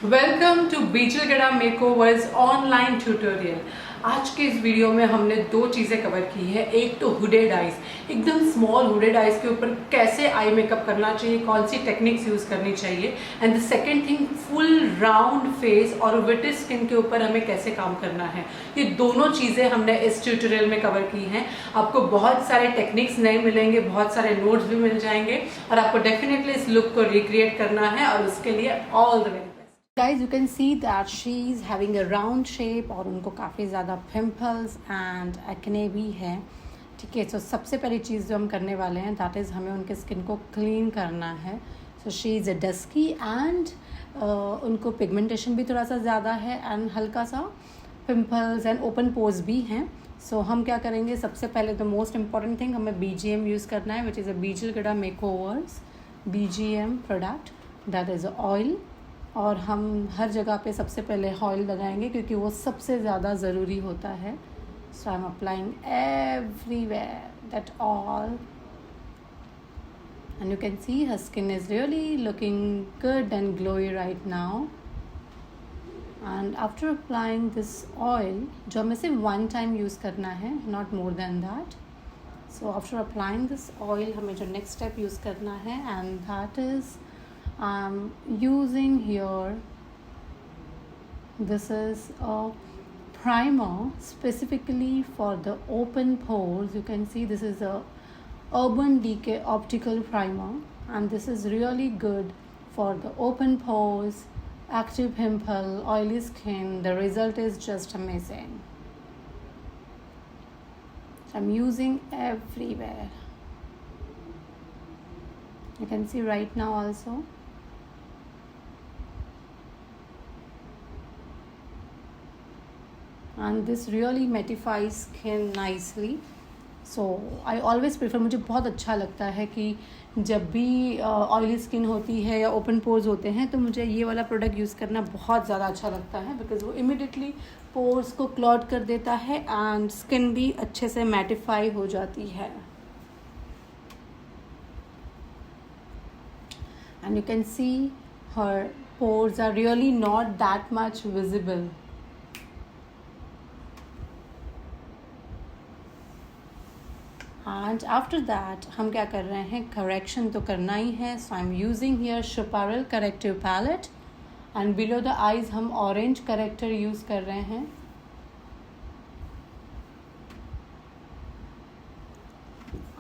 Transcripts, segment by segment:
Welcome to बीचलगढ़ा makeovers online tutorial. आज के इस वीडियो में हमने दो चीज़ें कवर की है। एक तो हुडेड आइज, एकदम स्मॉल हुडेड आइज के ऊपर कैसे आई मेकअप करना चाहिए, कौन सी टेक्निक्स यूज़ करनी चाहिए। And the second thing, full round face और विटेड स्किन के ऊपर हमें कैसे काम करना है। ये दोनों चीज़ें हमने इस ट्यूटोरियल में कवर की हैं। आपको बहुत सारे टेक्निक्स नए मिलेंगे, बहुत सारे नोट्स भी मिल जाएंगे और आपको डेफिनेटली इस लुक को रिक्रिएट करना है और उसके लिए all the way. Guys, you can see that she is having a round shape और उनको काफ़ी ज़्यादा pimples and acne भी है। ठीक है, तो सबसे पहली चीज़ जो हम करने वाले हैं दैट इज़ हमें उनके स्किन को क्लीन करना है। So she is a dusky and उनको पिगमेंटेशन भी थोड़ा सा ज़्यादा है एंड हल्का सा पिम्पल्स एंड ओपन पोर्स भी हैं। सो हम क्या करेंगे, सबसे पहले द मोस्ट इम्पॉर्टेंट थिंग हमें BGM यूज़ करना है, विच इज़ अ बीचलगढ़ा makeovers BGM product, that is oil. और हम हर जगह पे सबसे पहले ऑयल लगाएंगे क्योंकि वो सबसे ज़्यादा ज़रूरी होता है। So I am applying everywhere that all and you can see her skin is really looking good and glowy right now. And after applying this oil, जो हमें सिर्फ वन टाइम यूज़ करना है, not more than that. So after applying this oil हमें जो next step use करना है and that is I'm using here, this is a primer specifically for the open pores. You can see this is a Urban Decay optical primer and this is really good for the open pores, active pimple, oily skin. The result is just amazing. I'm using everywhere. You can see right now also. And this really mattifies skin nicely. So I always prefer, मुझे बहुत अच्छा लगता है कि जब भी oily skin होती है या ओपन पोर्स होते हैं तो मुझे ये वाला प्रोडक्ट यूज़ करना बहुत ज़्यादा अच्छा लगता है, बिकॉज़ वो इमिडिएटली पोर्स को क्लॉट कर देता है एंड स्किन भी अच्छे से मैटिफाई हो जाती है। And you can see her pores are really not that much visible. And after that हम क्या कर रहे हैं, करेक्शन तो करना ही है। So I am using here शुपारल corrective palette and below the eyes हम ऑरेंज करेक्टर यूज़ कर रहे हैं।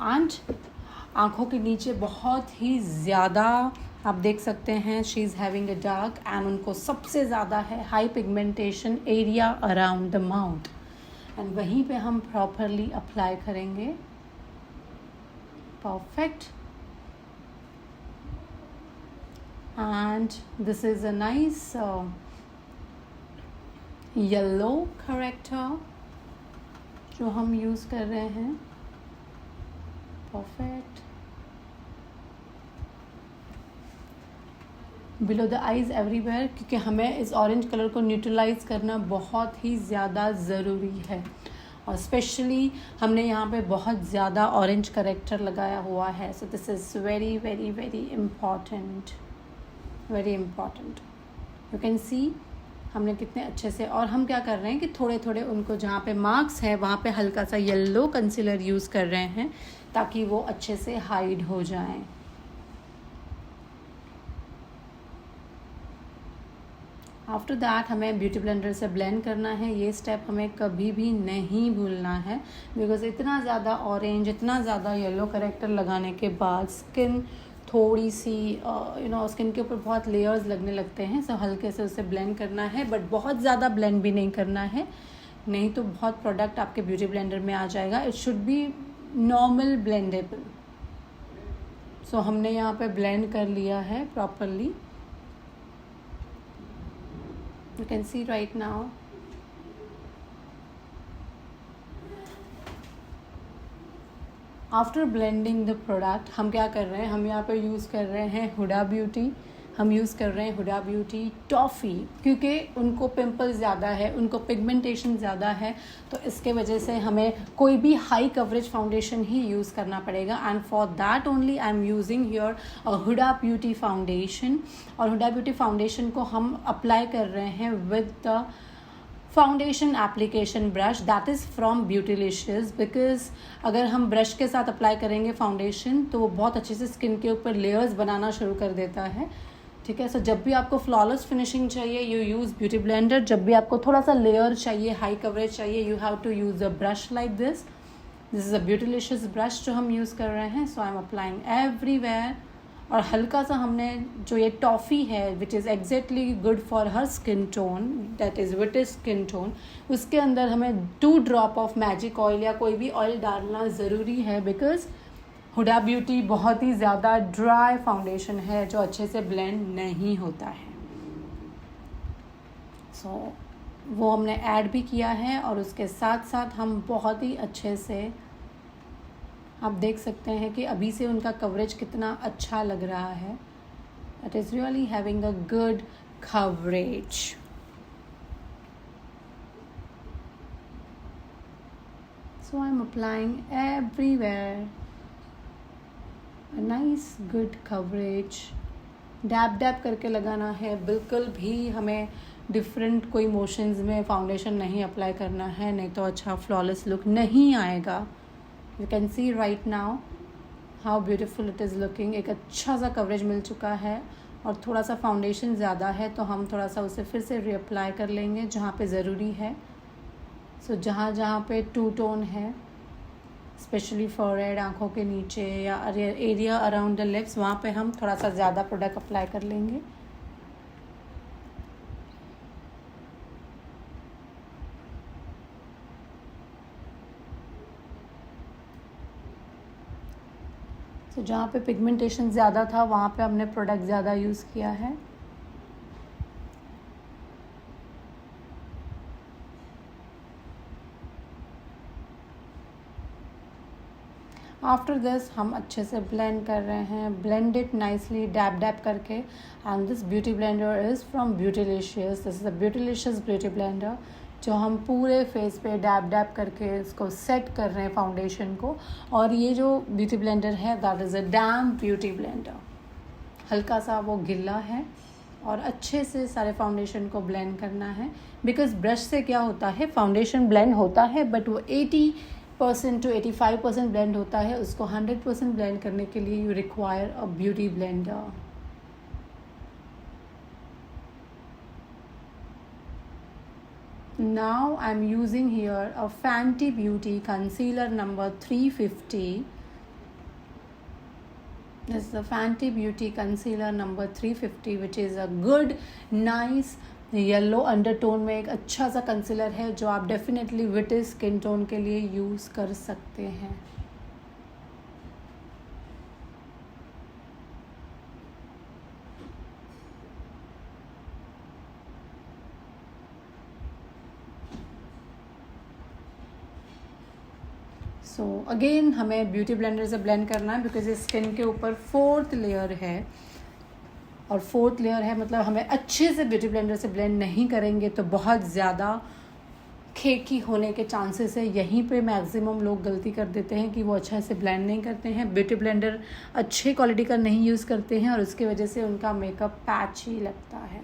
एंड आँखों के नीचे बहुत ही ज़्यादा आप देख सकते हैं she is having a dark and उनको सबसे ज़्यादा है high pigmentation area around the mouth and वहीं पे हम प्रॉपरली अप्लाई करेंगे। Perfect. And this is a nice yellow corrector जो हम यूज़ कर रहे हैं। Perfect. Below the eyes everywhere, क्योंकि हमें इस ऑरेंज कलर को न्यूट्रलाइज करना बहुत ही ज़्यादा ज़रूरी है और स्पेशली हमने यहाँ पे बहुत ज़्यादा ऑरेंज करेक्टर लगाया हुआ है। So this is very very very important, very important. You can सी हमने कितने अच्छे से, और हम क्या कर रहे हैं कि थोड़े थोड़े उनको जहाँ पे मार्क्स है वहाँ पे हल्का सा येलो कंसीलर यूज़ कर रहे हैं ताकि वो अच्छे से हाइड हो जाएं। आफ्टर दैट हमें ब्यूटी ब्लेंडर से ब्लेंड करना है। ये स्टेप हमें कभी भी नहीं भूलना है, बिकॉज इतना ज़्यादा ऑरेंज, इतना ज़्यादा येलो करेक्टर लगाने के बाद स्किन थोड़ी सी स्किन के ऊपर बहुत लेयर्स लगने लगते हैं। सो हल्के से उसे ब्लेंड करना है, बट बहुत ज़्यादा ब्लेंड भी नहीं करना है, नहीं तो बहुत प्रोडक्ट आपके ब्यूटी ब्लेंडर में आ जाएगा। It should be normal blendable. So हमने यहाँ पे ब्लेंड कर लिया है properly. You can see right now. After blending the product हम क्या कर रहे हैं, हम यहाँ पे यूज़ कर रहे हैं हुडा ब्यूटी हम यूज़ कर रहे हैं हुडा ब्यूटी टॉफ़ी, क्योंकि उनको पिंपल्स ज़्यादा है, उनको पिगमेंटेशन ज़्यादा है, तो इसके वजह से हमें कोई भी हाई कवरेज फाउंडेशन ही यूज़ करना पड़ेगा। And for that only I am using here Huda Beauty foundation. और हुडा ब्यूटी फाउंडेशन को हम अप्लाई कर रहे हैं with the foundation application brush that is from Beautilicious, because अगर हम ब्रश के साथ अप्लाई करेंगे फाउंडेशन तो वो बहुत अच्छे से स्किन के ऊपर लेयर्स बनाना शुरू कर देता है। ठीक है, सो जब भी आपको फ्लॉलेस फिनिशिंग चाहिए यू यूज़ ब्यूटी ब्लेंडर, जब भी आपको थोड़ा सा लेयर चाहिए, हाई कवरेज चाहिए, you have to use a brush like this is a Beautilicious brush जो हम यूज़ कर रहे हैं। So I am applying everywhere. और हल्का सा हमने जो ये टॉफ़ी है which is exactly good for her skin tone, that is wheat skin tone, उसके अंदर हमें 2 ड्रॉप ऑफ मैजिक ऑयल या कोई भी ऑयल डालना ज़रूरी है, बिकॉज हुडा ब्यूटी बहुत ही ज़्यादा ड्राई फाउंडेशन है जो अच्छे से ब्लेंड नहीं होता है। सो वो हमने ऐड भी किया है और उसके साथ साथ हम बहुत ही अच्छे से, आप देख सकते हैं कि अभी से उनका कवरेज कितना अच्छा लग रहा है। It is really having a good coverage. So I am applying everywhere a nice good coverage. Dab dab करके लगाना है, बिल्कुल भी हमें डिफरेंट कोई मोशंस में फाउंडेशन नहीं अप्लाई करना है, नहीं तो अच्छा फ्लॉलेस लुक नहीं आएगा। You can see right now how beautiful it is looking। एक अच्छा सा कवरेज मिल चुका है और थोड़ा सा फाउंडेशन ज़्यादा है तो हम थोड़ा सा उसे फिर से रीअप्लाई कर लेंगे जहाँ पे ज़रूरी है। सो जहाँ जहाँ पे 2 टोन है, स्पेशली फॉरहेड, आँखों के नीचे या एरिया अराउंड द लिप्स, वहाँ पे हम थोड़ा सा ज़्यादा प्रोडक्ट अप्लाई कर लेंगे। तो जहाँ पे पिगमेंटेशन ज़्यादा था वहाँ पे हमने प्रोडक्ट ज़्यादा यूज़ किया है। आफ्टर दिस हम अच्छे से ब्लेंड कर रहे हैं, blend it nicely dab dab करके। And this beauty blender is from Beautilicious. This is a Beautilicious beauty blender जो हम पूरे फेस पे डैब डैब करके इसको सेट कर रहे हैं फाउंडेशन को। और ये जो ब्यूटी ब्लेंडर है that is a damp beauty blender. हल्का सा वो गिल्ला है और अच्छे से सारे फाउंडेशन को ब्लेंड करना है, बिकॉज ब्रश से क्या होता है, फाउंडेशन ब्लेंड होता है बट वो 80% to 85% ब्लेंड होता है। उसको 100% ब्लेंड करने के लिए you require a beauty blender. Now I'm using here a Fenty Beauty concealer number 350. This is the Fenty Beauty concealer number 350 which is a good nice yellow undertone में एक अच्छा सा कंसीलर है जो आप डेफिनेटली विट स्किन टोन के लिए use कर सकते हैं। सो अगेन हमें ब्यूटी ब्लेंडर से ब्लेंड करना है, बिकॉज ये स्किन के ऊपर 4th लेयर है और 4th लेयर है मतलब हमें अच्छे से ब्यूटी ब्लेंडर से ब्लेंड नहीं करेंगे तो बहुत ज़्यादा खेकी होने के चांसेस है। यहीं पे मैक्सिमम लोग गलती कर देते हैं कि वो अच्छा से ब्लेंड नहीं करते हैं, ब्यूटी ब्लेंडर अच्छे क्वालिटी का नहीं यूज़ करते हैं और उसकी वजह से उनका मेकअप पैची लगता है।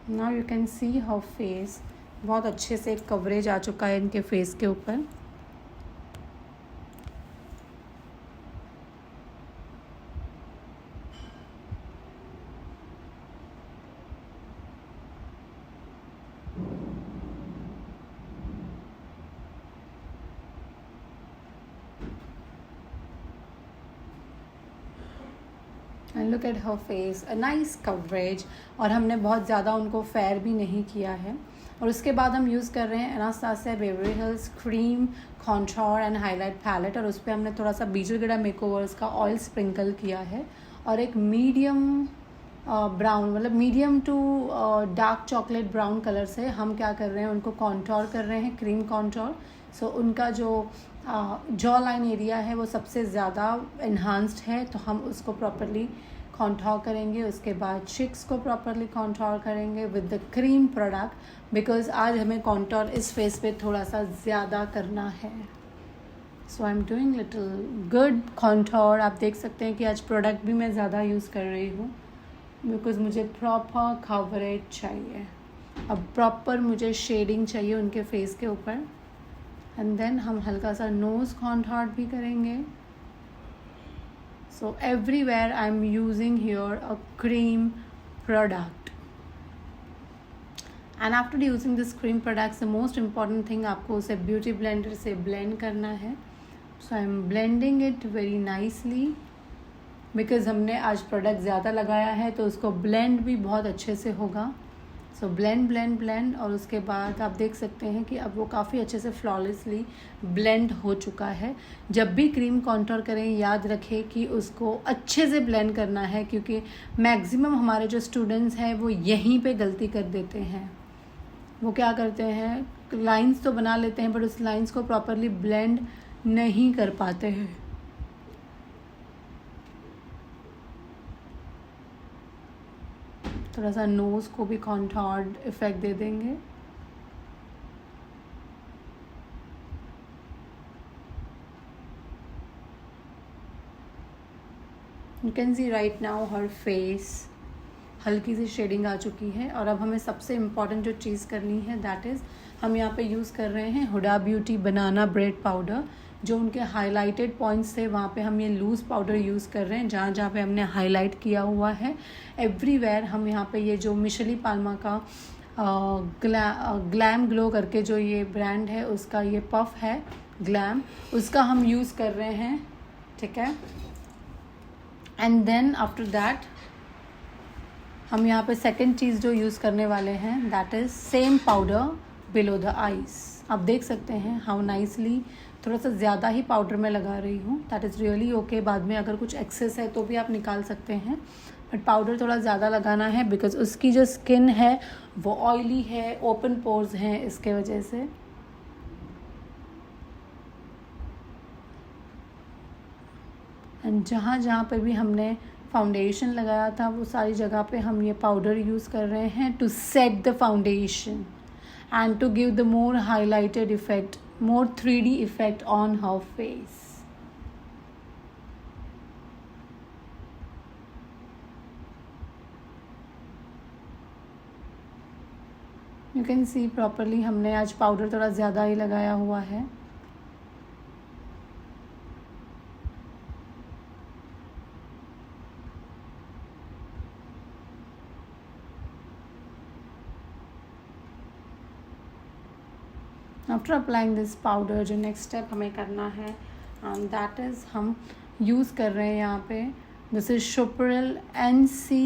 Now you can see her face, बहुत अच्छे से कवरेज आ चुका है इनके फेस के ऊपर। And look at her face, a nice coverage. और हमने बहुत ज़्यादा उनको फेयर भी नहीं किया है। और उसके बाद हम यूज़ कर रहे हैं Anastasia Beverly Hills cream contour and highlight palette, और उस पर हमने थोड़ा सा बीजलगढ़ा मेकओवर्स का ऑयल स्प्रिंकल किया है और एक मीडियम ब्राउन, मतलब medium to dark chocolate brown colour से हम क्या कर रहे हैं, उनको कॉन्टोर कर रहे हैं, क्रीम कॉन्टोर। सो उनका जो जॉ लाइन एरिया है वो सबसे ज़्यादा इन्हांस्ड है, तो हम उसको प्रॉपरली कॉन्टोर करेंगे। उसके बाद चिक्स को प्रॉपरली कॉन्टोर करेंगे with the cream product, because आज हमें कॉन्टोर इस फेस पे थोड़ा सा ज़्यादा करना है। So I am doing little good contour. आप देख सकते हैं कि आज प्रोडक्ट भी मैं ज़्यादा यूज़ कर रही हूँ, बिकॉज मुझे प्रॉपर कवरेज चाहिए। अब प्रॉपर मुझे शेडिंग चाहिए उनके फेस के ऊपर। एंड देन हम हल्का सा नोज़ कॉन्टोर भी करेंगे। So everywhere I am using here a cream product. And after using this cream products, the most important thing, आपको उसे ब्यूटी ब्लेंडर से ब्लेंड करना है। So I am blending it very nicely, because हमने आज product ज़्यादा लगाया है तो उसको ब्लेंड भी बहुत अच्छे से होगा। सो ब्लेंड ब्लेंड ब्लेंड, और उसके बाद आप देख सकते हैं कि अब वो काफ़ी अच्छे से फ्लॉलेसली ब्लेंड हो चुका है। जब भी क्रीम कॉन्टोर करें याद रखें कि उसको अच्छे से ब्लेंड करना है, क्योंकि मैक्सिमम हमारे जो स्टूडेंट्स हैं वो यहीं पे गलती कर देते हैं। वो क्या करते हैं, लाइंस तो बना लेते हैं बट उस लाइंस को प्रॉपरली ब्लेंड नहीं कर पाते हैं। थोड़ा सा नोज़ को भी कॉन्टोर्ड इफेक्ट दे देंगे। You can C right now her face हल्की सी शेडिंग आ चुकी है। और अब हमें सबसे इम्पॉर्टेंट जो चीज़ करनी है, दैट इज़ हम यहाँ पे यूज़ कर रहे हैं हुडा ब्यूटी बनाना ब्रेड पाउडर। जो उनके हाइलाइटेड पॉइंट्स थे वहाँ पे हम ये लूज़ पाउडर यूज़ कर रहे हैं, जहाँ जहाँ पे हमने हाईलाइट किया हुआ है। एवरीवेयर हम यहाँ पे ये जो मिशेली पाल्मा का ग्लैम ग्लो करके जो ये ब्रांड है, उसका ये पफ है ग्लैम, उसका हम यूज़ कर रहे हैं, ठीक है। एंड देन आफ्टर दैट हम यहाँ पे सेकेंड चीज़ जो यूज़ करने वाले हैं, that is same powder below the eyes. आप देख सकते हैं हाउ नाइसली, थोड़ा सा ज़्यादा ही पाउडर मैं लगा रही हूँ, दैट इज़ रियली ओके। बाद में अगर कुछ एक्सेस है तो भी आप निकाल सकते हैं, बट पाउडर थोड़ा ज़्यादा लगाना है, बिकॉज उसकी जो स्किन है वो ऑयली है, ओपन पोर्स हैं, इसके वजह से। एंड जहाँ जहाँ पे भी हमने फाउंडेशन लगाया था वो सारी जगह पे हम ये पाउडर यूज़ कर रहे हैं to set the foundation and to give the more highlighted effect, more 3D effect on her face. You can see properly हमने आज पाउडर थोड़ा ज़्यादा ही लगाया हुआ है। आफ्टर अप्लाइंग दिस पाउडर, जो नेक्स्ट स्टेप हमें करना है, दैट इज़ हम यूज़ कर रहे हैं यहाँ पे, दिस इज़ शुपरल NC,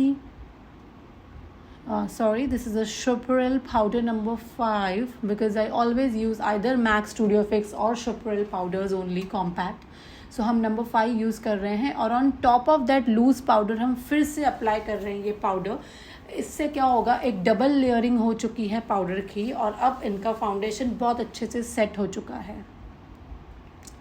sorry, this is a Schuprel powder number 5, because I always use either MAC Studio Fix or Schuprel powders only compact. So हम नंबर 5 यूज़ कर रहे हैं, और on top of that loose powder हम फिर से apply कर रहे हैं ये पाउडर। इससे क्या होगा, एक डबल लेयरिंग हो चुकी है पाउडर की, और अब इनका फाउंडेशन बहुत अच्छे से सेट हो चुका है।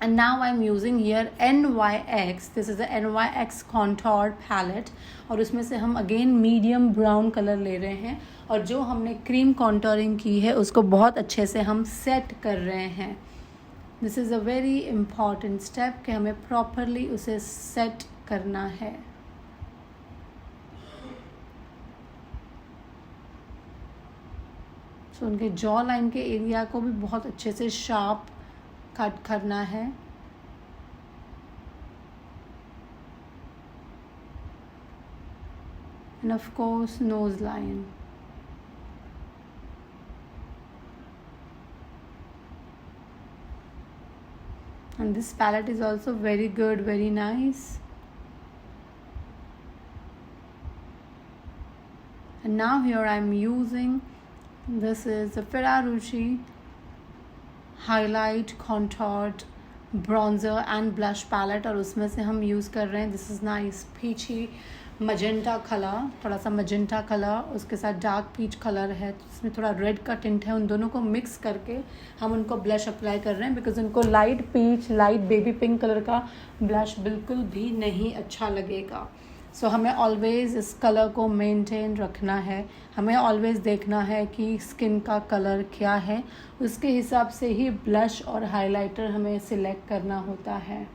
And now I'm using here NYX. This is the NYX Contour Palette, और उसमें से हम अगेन मीडियम ब्राउन कलर ले रहे हैं, और जो हमने क्रीम कॉन्टोरिंग की है उसको बहुत अच्छे से हम सेट कर रहे हैं। This is a very important step कि हमें प्रॉपरली उसे सेट करना है। सो उनके जॉ लाइन के एरिया को भी बहुत अच्छे से शार्प कट करना है। And of course nose line. And this palette is also very good, very nice. And now here I am using, this is the Ferrarucci highlight contoured bronzer and blush palette, और उसमें से हम use कर रहे हैं, this is nice peachy magenta colour, थोड़ा सा magenta colour, उसके साथ डार्क पीच कलर है, इसमें थोड़ा रेड का टिंट है, उन दोनों को मिक्स करके हम उनको ब्लश अप्लाई कर रहे हैं, बिकॉज उनको light peach, light baby pink colour का ब्लश बिल्कुल भी नहीं अच्छा लगेगा। सो हमें ऑलवेज़ इस कलर को मेंटेन रखना है, हमें ऑलवेज़ देखना है कि स्किन का कलर क्या है, उसके हिसाब से ही ब्लश और हाइलाइटर हमें सिलेक्ट करना होता है।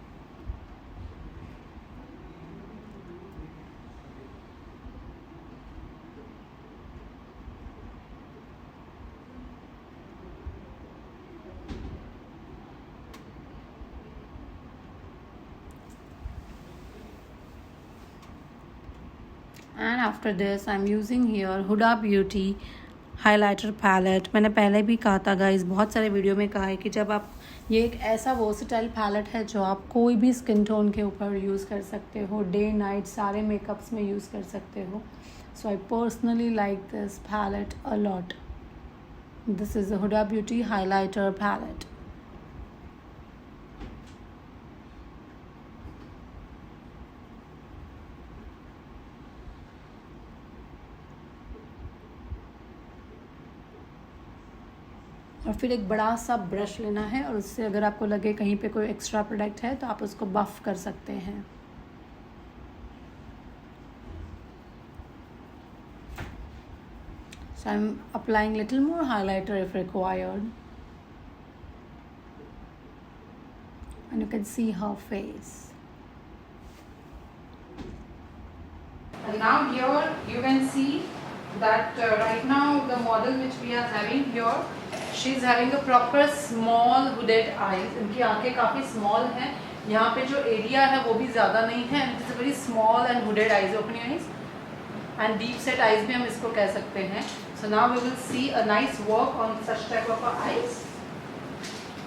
And after this I am using here Huda beauty highlighter palette. मैंने पहले भी कहा था गाइस, बहुत सारे वीडियो में कहा है कि जब आप, ये एक ऐसा वर्सेटाइल पैलेट है जो आप कोई भी स्किन टोन के ऊपर यूज़ कर सकते हो, डे नाइट सारे मेकअप्स में यूज़ कर सकते हो। So I personally like this palette a lot. This is a Huda beauty highlighter palette. और फिर एक बड़ा सा ब्रश लेना है और उससे अगर आपको लगे कहीं पे कोई एक्स्ट्रा प्रोडक्ट है तो आप उसको बफ कर सकते हैं। So I'm applying little more highlighter if required. And you can see her face. And now here you can see that right now the model which we are having here, she is having a proper small hooded eyes. इनकी आंखें काफ़ी small हैं, यहाँ पे जो area है वो भी ज़्यादा नहीं है, and it is a very small and hooded eyes, open your eyes, and deep set eyes भी हम इसको कह सकते हैं। So now we will see a nice work on such type of eyes.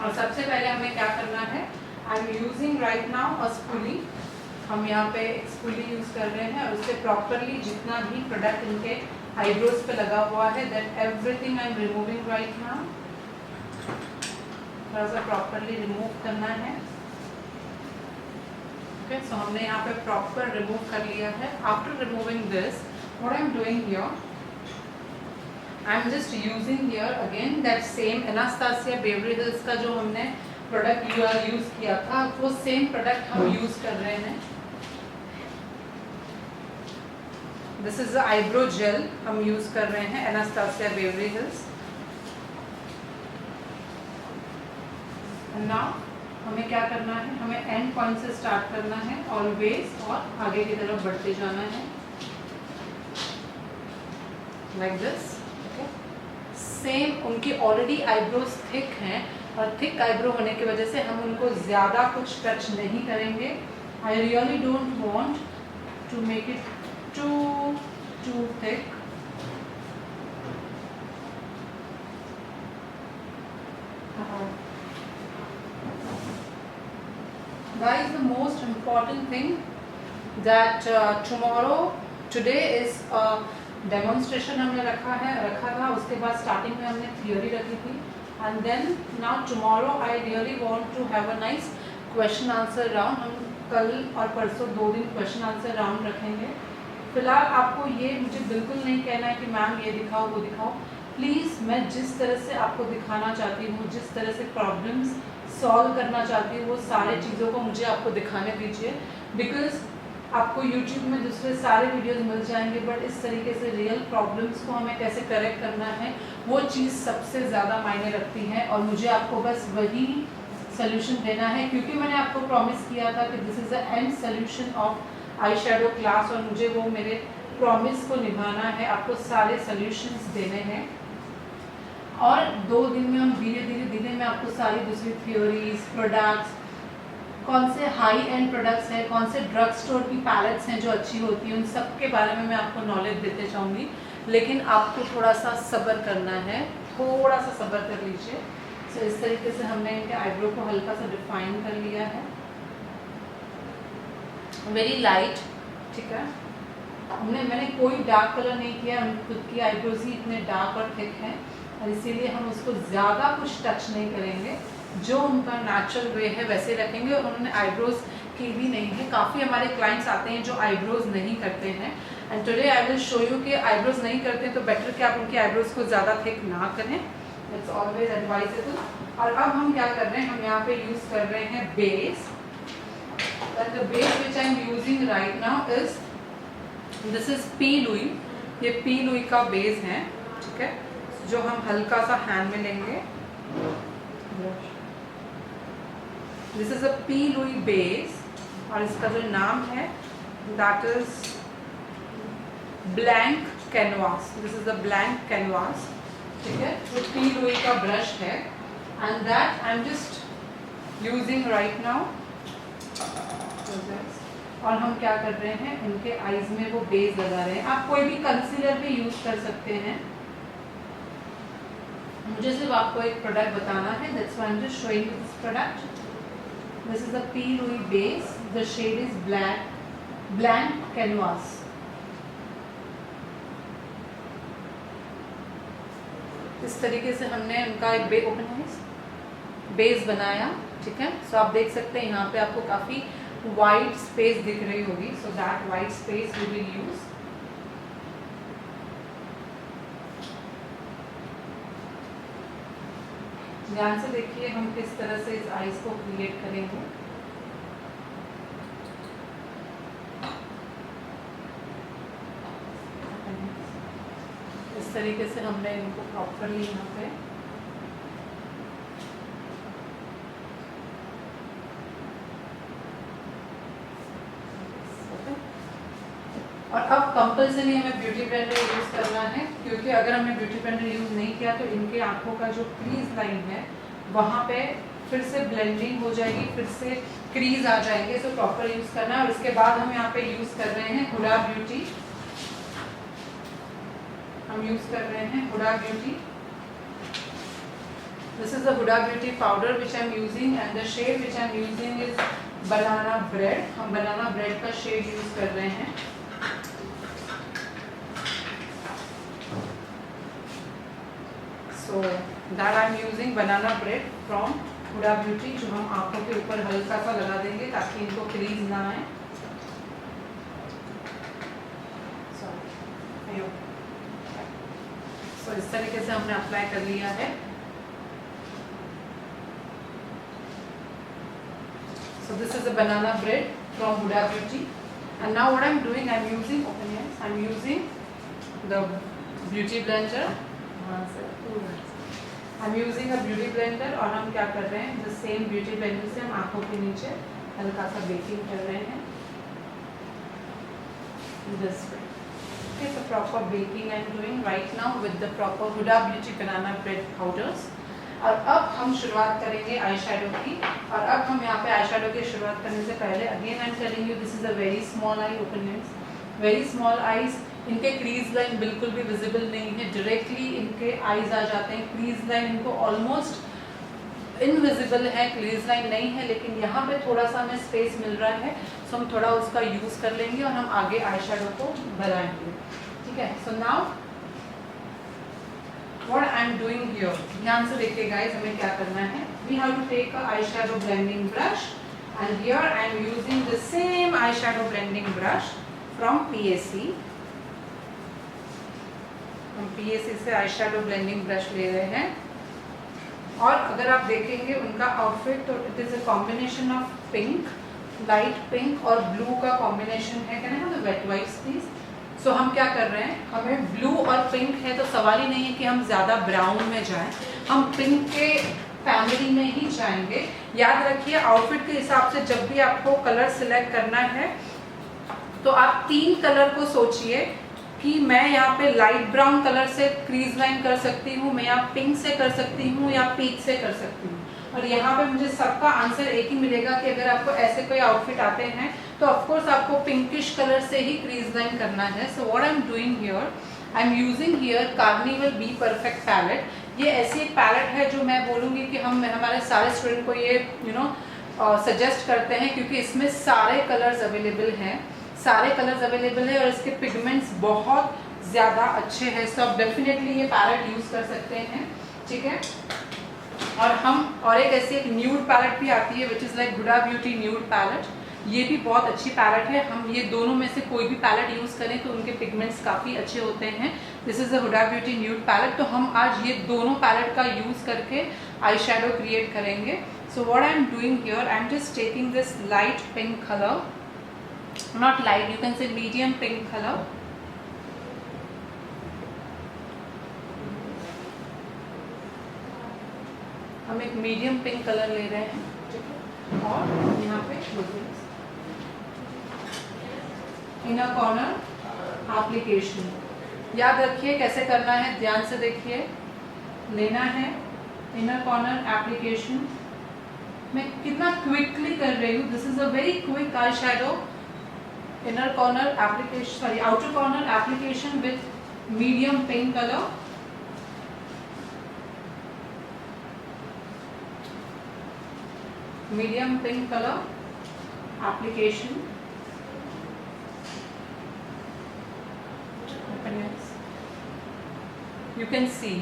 और सबसे पहले हमें क्या करना है, I am using right now a spoolie. हम यहाँ पे एक स्पूली यूज़ कर रहे हैं और उससे प्रॉपरली जितना भी प्रोडक्ट इनके आईब्रोज पे लगा हुआ है, that everything I am removing right now. थोड़ा सा प्रॉपरली रिमूव करना है। ओके, सो हमने यहाँ पे प्रॉपर रिमूव कर लिया है। After removing this, what I am doing here, I am just using here again that same Anastasia Beverly Hills का जो हमने प्रोडक्ट यूज़ किया था, वो सेम प्रोडक्ट हम यूज़ कर रहे हैं। दिस इज आईब्रो जेल हम यूज़ कर रहे हैं एनास्टासिया बेवरी हिल्स। नाउ हमें क्या करना है, हमें एंड पॉइंट से स्टार्ट करना है ऑलवेज और आगे की तरफ बढ़ते जाना है लाइक दिस। सेम उनकी ऑलरेडी आईब्रोज थिक हैं और थिक आईब्रो होने की वजह से हम उनको ज़्यादा कुछ टच नहीं करेंगे। I really don't want to make it too thick. Guys, the most important thing that today is demonstration हमने रखा था, उसके बाद स्टार्टिंग में हमने थियोरी रखी थी, and then now tomorrow I really want to have a nice question answer round. हम कल और परसों 2 दिन क्वेश्चन आंसर राउंड रखेंगे। फिलहाल आपको ये मुझे बिल्कुल नहीं कहना है कि मैम ये दिखाओ वो दिखाओ। प्लीज़, मैं जिस तरह से आपको दिखाना चाहती हूँ, जिस तरह से प्रॉब्लम्स सॉल्व करना चाहती हूँ, वो सारे चीज़ों को मुझे आपको दिखाने दीजिए। बिकॉज आपको YouTube में दूसरे सारे वीडियोस मिल जाएंगे, बट इस तरीके से रियल प्रॉब्लम्स को हमें कैसे करेक्ट करना है, वो चीज़ सबसे ज़्यादा मायने रखती है। और मुझे आपको बस वही सोल्यूशन देना है, क्योंकि मैंने आपको प्रॉमिस किया था कि this is the end solution of eye shadow class, और मुझे वो मेरे प्रॉमिस को निभाना है, आपको सारे सोल्यूशंस देने हैं। और 2 दिन में हम धीरे मैं आपको सारी दूसरी थ्योरीज, प्रोडक्ट्स, कौन से हाई एंड प्रोडक्ट्स हैं, कौन से ड्रग स्टोर की पैलेट्स हैं जो अच्छी होती हैं, उन सब के बारे में मैं आपको नॉलेज देते चाहूँगी। लेकिन आपको थोड़ा सा सब्र करना है, थोड़ा सा सब्र कर लीजिए। सो इस तरीके से हमने इनके आईब्रो को हल्का सा डिफाइन कर लिया है, वेरी लाइट, ठीक है। मैंने कोई डार्क कलर नहीं किया, खुद की आईब्रोज ही इतने डार्क और थिक हैं, और इसीलिए हम उसको ज़्यादा कुछ टच नहीं करेंगे, जो उनका नेचुरल वे है वैसे रखेंगे, और उन्होंने आईब्रोज की भी नहीं है। काफ़ी हमारे क्लाइंट्स आते हैं जो आईब्रोज नहीं करते हैं, and today I will show you कि आईब्रोज नहीं करते हैं तो बेटर कि आप उनकी आईब्रोज को ज़्यादा थिक ना करें, इट्स ऑलवेज एडवाइजेबल। और अब हम क्या कर रहे हैं, हम यहाँ पे यूज़ कर रहे हैं base, and the base which I am using right now is this is P. Louis, ये P. Louis का बेस है, ठीक है, जो हम हल्का सा हैंड में लेंगे। This is a P. Louis base, और इसका जो नाम है that is blank canvas. This is a blank canvas, ठीक है, जो P. Louis का ब्रश है, and that I am just using right now. और हम क्या कर रहे हैं, इनके आईज में वो बेस लगा रहे हैं। आप कोई भी कंसीलर भी यूज कर सकते हैं, मुझे सिर्फ आपको एक प्रोडक्ट बताना है, that's why I am just showing you this product. This is a P. Louis base, the shade is blank canvas. इस तरीके से हमने उनका एक बेस बनाया, ठीक है। सो आप देख सकते हैं यहाँ पे आपको काफी वाइट स्पेस दिख रही होगी, so that white space we will use. ध्यान से देखिए हम किस तरह से इस आईज को क्रिएट करेंगे। इस तरीके से हमने इनको प्रॉपरली यहाँ पे और अब कंपल्सरी हमें ब्यूटी ब्लेंडर यूज़ करना है, क्योंकि अगर हमने ब्यूटी ब्लेंडर यूज़ नहीं किया तो इनके आंखों का जो क्रीज लाइन है वहाँ पे फिर से ब्लेंडिंग हो जाएगी, फिर से क्रीज आ जाएंगे। सो प्रॉपर यूज़ करना है। और इसके बाद हम यहाँ पे यूज़ कर रहे हैं हुडा ब्यूटी, हम यूज़ कर रहे हैं Huda Beauty. This is the Huda Beauty powder which I am using, and the shade which I am using is banana bread. हम बनाना ब्रेड का शेड यूज़ कर रहे हैं। So that I am using banana bread from Huda Beauty, जो हम आंखों के ऊपर हल्का सा लगा देंगे ताकि इनको क्रीज ना आए। So इस तरीके से हमने अप्लाई कर लिया है। So this is a banana bread from Huda Beauty, and now what I am doing, I am using I am using the beauty blender। I'm using a beauty blender, और हम क्या कर रहे हैं, the same beauty blender से हम आंखों के नीचे हल्का सा बेकिंग कर रहे हैं this way। Okay, so proper baking I'm doing right now with the proper Huda Beauty banana bread powders। और अब हम शुरुआत करेंगे आई शेडो की। और अब हम यहाँ पे आई शेडो की शुरुआत करने से पहले again I am telling you this is a very small I, open lens, very small eyes. इनके क्रीज लाइन बिल्कुल भी विजिबल नहीं है, डायरेक्टली इनके आईज आ जाते हैं। क्रीज लाइन इनको ऑलमोस्ट इनविजिबल है, क्रीज लाइन नहीं है, लेकिन यहाँ पे थोड़ा सा हमें स्पेस मिल रहा है, सो हम थोड़ा उसका यूज़ कर लेंगे और हम आगे आई शेडो को भराएंगे, ठीक है। So now what I am doing here, ध्यान से देखिए गाइस, हमें क्या करना है। We have to take a eye shadow blending brush, and here I am using the same eye shadow blending brush from PAC। हम PAC से आई shadow blending brush ले रहे हैं। और अगर आप देखेंगे उनका आउटफिट, तो it is a combination of pink, light pink और ब्लू का कॉम्बिनेशन है। कहना है वेट वाइट्स प्लीज। सो हम क्या कर रहे हैं, हमें ब्लू और पिंक है तो सवाल ही नहीं है कि हम ज़्यादा ब्राउन में जाएं, हम पिंक के फैमिली में ही जाएंगे। याद रखिए आउटफिट के हिसाब से जब भी आपको कलर सिलेक्ट करना है तो आप 3 कलर को सोचिए कि मैं यहाँ पे लाइट ब्राउन कलर से क्रीज लाइन कर सकती हूँ, मैं यहाँ पिंक से कर सकती हूँ या पीच से कर सकती हूँ। और यहाँ पे मुझे सबका आंसर एक ही मिलेगा कि अगर आपको ऐसे कोई आउटफिट आते हैं तो ऑफकोर्स आपको पिंकिश कलर से ही क्रीज लाइन करना है। So what I am doing here, I am using here carnival be perfect palette. ये ऐसी एक पैलेट है जो मैं बोलूँगी कि हम हमारे सारे स्टूडेंट को ये सजेस्ट करते हैं, क्योंकि इसमें सारे कलर्स अवेलेबल हैं, सारे कलर्स अवेलेबल है और इसके पिगमेंट्स बहुत ज़्यादा अच्छे हैं। सो आप डेफिनेटली ये पैलेट यूज़ कर सकते हैं, ठीक है। और एक ऐसी एक न्यूड पैलेट भी आती है which is like Huda Beauty nude palette. ये भी बहुत अच्छी पैलेट है। हम ये दोनों में से कोई भी पैलेट यूज़ करें तो उनके पिगमेंट्स काफ़ी अच्छे होते हैं। This is a Huda Beauty nude palette. तो हम आज ये दोनों पैलेट का यूज़ करके आई शेडो क्रिएट करेंगे। सो what I am doing here, I am just taking this light pink colour, not light, you can say medium pink colour. हम एक मीडियम पिंक कलर ले रहे हैं, ठीक है। और यहाँ पे इनर कॉर्नर एप्लीकेशन, याद रखिए कैसे करना है, ध्यान से देखिए। लेना है इनर कॉर्नर एप्लीकेशन। मैं कितना क्विकली कर रही हूँ, this is a very quick eye shadow. Inner corner application, sorry outer corner application with medium pink colour. medium pink color application, you can see,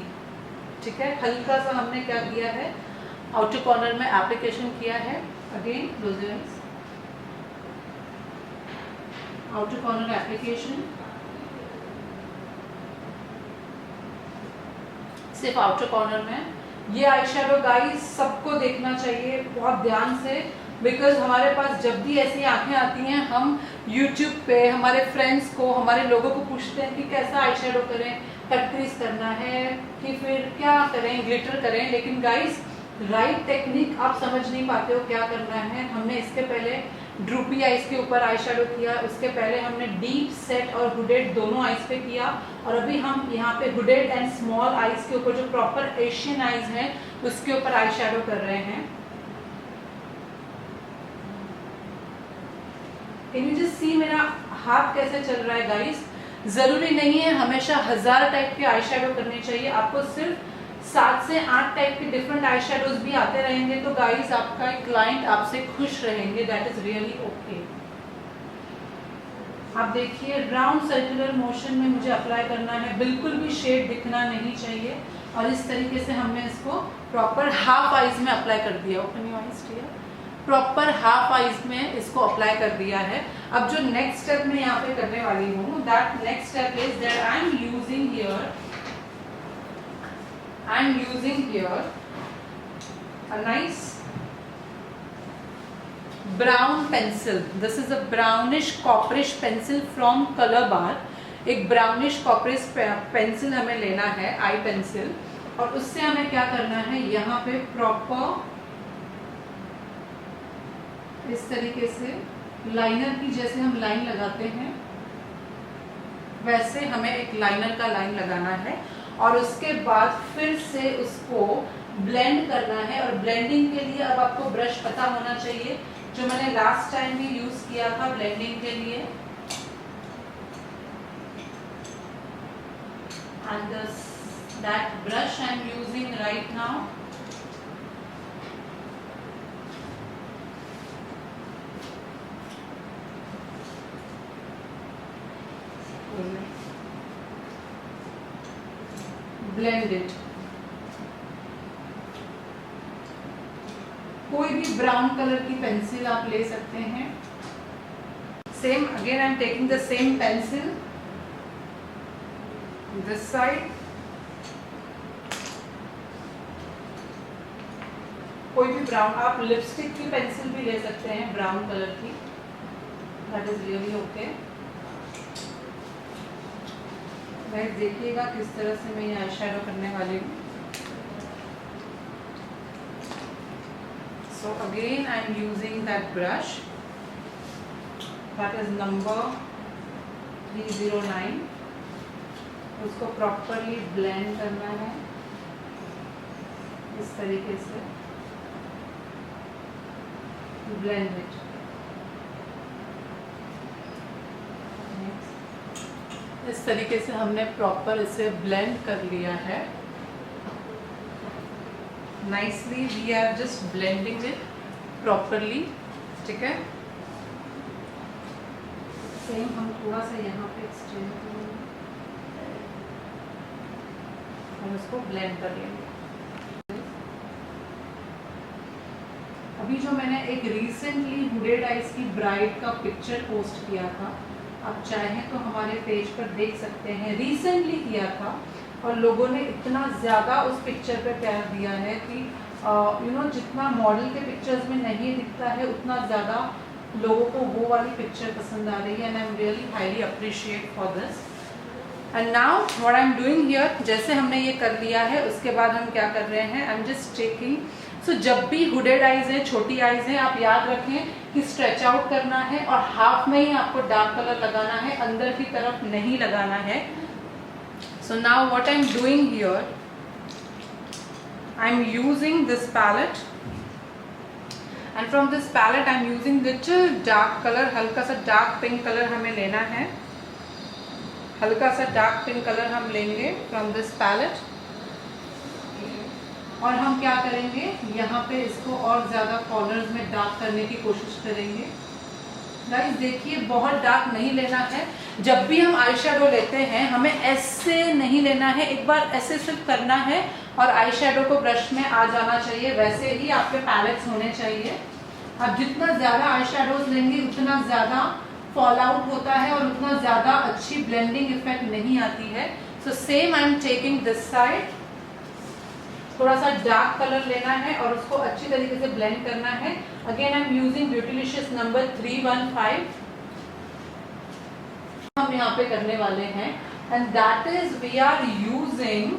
ठीक है। हल्का सा हमने क्या किया है, आउटर कॉर्नर में एप्लीकेशन किया है। Again close your eyes, outer corner application, सिर्फ आउटर कॉर्नर में। ये आई शेडो गाइस सबको देखना चाहिए बहुत ध्यान से, बिकॉज हमारे पास जब भी ऐसी आंखें आती हैं हम यूट्यूब पे हमारे फ्रेंड्स को, हमारे लोगों को पूछते हैं कि कैसा आई शेडो करें, कट क्रीज करना है कि फिर क्या करें, ग्लिटर करें। लेकिन गाइस राइट टेक्निक आप समझ नहीं पाते हो क्या करना है। हमने इसके पहले ड्रूपी आइज के ऊपर आई शेडो किया, उसके पहले हमने डीप सेट और हुडेड दोनों आइज पे किया, और अभी हम यहाँ पे हुडेड एंड स्मॉल आइज के ऊपर जो प्रॉपर एशियन आइज हैं उसके ऊपर आई शेडो कर रहे हैं। कैन यू जस्ट सी मेरा हाथ कैसे चल रहा है गाइस। जरूरी नहीं है हमेशा 1000 टाइप के आई शेडो करने चाहिए, आपको सिर्फ 7 से 8 टाइप के डिफरेंट आई शेडोज भी आते रहेंगे तो गाइस आपका क्लाइंट आपसे खुश रहेंगे, दैट इज रियली ओके। आप देखिए राउंड सर्कुलर मोशन में मुझे अप्लाई करना है, बिल्कुल भी शेड दिखना नहीं चाहिए। और इस तरीके से हमने इसको प्रॉपर हाफ आइज में अप्लाई कर दिया। Open your eyes dear, proper half eyes में इसको अप्लाई कर दिया है। अब जो नेक्स्ट स्टेप मैं यहाँ पे करने वाली हूँ, that next step is that I am using here a nice brown pencil. This is a brownish copperish pencil from Color Bar. एक brownish copperish pencil हमें लेना है, आई पेंसिल, और उससे हमें क्या करना है, यहाँ पे प्रॉपर इस तरीके से लाइनर की जैसे हम लाइन लगाते हैं वैसे हमें एक लाइनर का लाइन लगाना है, और उसके बाद फिर से उसको ब्लेंड करना है। और ब्लेंडिंग के लिए अब आपको ब्रश पता होना चाहिए जो मैंने लास्ट टाइम भी यूज किया था ब्लेंडिंग के लिए। And that brush I am using right now. Blend it. कोई भी ब्राउन कलर की पेंसिल आप ले सकते हैं। Same again I am taking the same pencil this side. कोई भी ब्राउन, आप लिपस्टिक की पेंसिल भी ले सकते हैं ब्राउन कलर की, दैट इज रियली ओके। देखिएगा किस तरह से मैं ये आई शेडो करने वाली हूँ। So again I am using that brush, that is number 309। उसको प्रॉपरली ब्लेंड करना है इस तरीके से, ब्लेंड इट। इस तरीके से हमने प्रॉपर इसे ब्लेंड कर लिया है nicely. We are just blending it properly, ठीक है। सेम हम थोड़ा सा यहाँ पे एक्सटेंड करेंगे और उसको ब्लेंड कर लेंगे। अभी जो मैंने एक रिसेंटली हुडेड आइज की ब्राइड का पिक्चर पोस्ट किया था, आप चाहें तो हमारे पेज पर देख सकते हैं, रिसेंटली किया था और लोगों ने इतना ज़्यादा उस पिक्चर पे प्यार दिया है कि जितना मॉडल के पिक्चर्स में नहीं दिखता है उतना ज़्यादा लोगों को वो वाली पिक्चर पसंद आ रही है and I am really highly appreciate for this. And now what I am doing here, जैसे हमने ये कर लिया है उसके बाद हम क्या कर रहे हैं, आई एम जस्ट टेकिंग, सो जब भी हुडेड आइज हैं, छोटी आइज हैं, आप याद रखें कि स्ट्रेच आउट करना है और हाफ में ही आपको डार्क कलर लगाना है, अंदर की तरफ नहीं लगाना है। So now what I am doing here, I am using this palette and from this palette I am using little dark colour, हल्का सा डार्क पिंक कलर हमें लेना है, हल्का सा डार्क पिंक कलर हम लेंगे फ्रॉम दिस पैलेट और हम क्या करेंगे, यहाँ पे इसको और ज़्यादा कॉर्नर्स में डार्क करने की कोशिश करेंगे। गाइस देखिए बहुत डार्क नहीं लेना है, जब भी हम आई शेडो लेते हैं हमें ऐसे नहीं लेना है, एक बार ऐसे सिर्फ करना है और आई शेडो को ब्रश में आ जाना चाहिए, वैसे ही आपके पैलेट्स होने चाहिए। आप जितना ज़्यादा आई शेडोज लेंगे उतना ज़्यादा फॉल आउट होता है और उतना ज़्यादा अच्छी ब्लेंडिंग इफेक्ट नहीं आती है। So same I am taking this side, थोड़ा सा डार्क कलर लेना है और उसको अच्छी तरीके से ब्लेंड करना है। Again I am using Beautilicious number 315 हम यहाँ पे करने वाले हैं and that is we are using,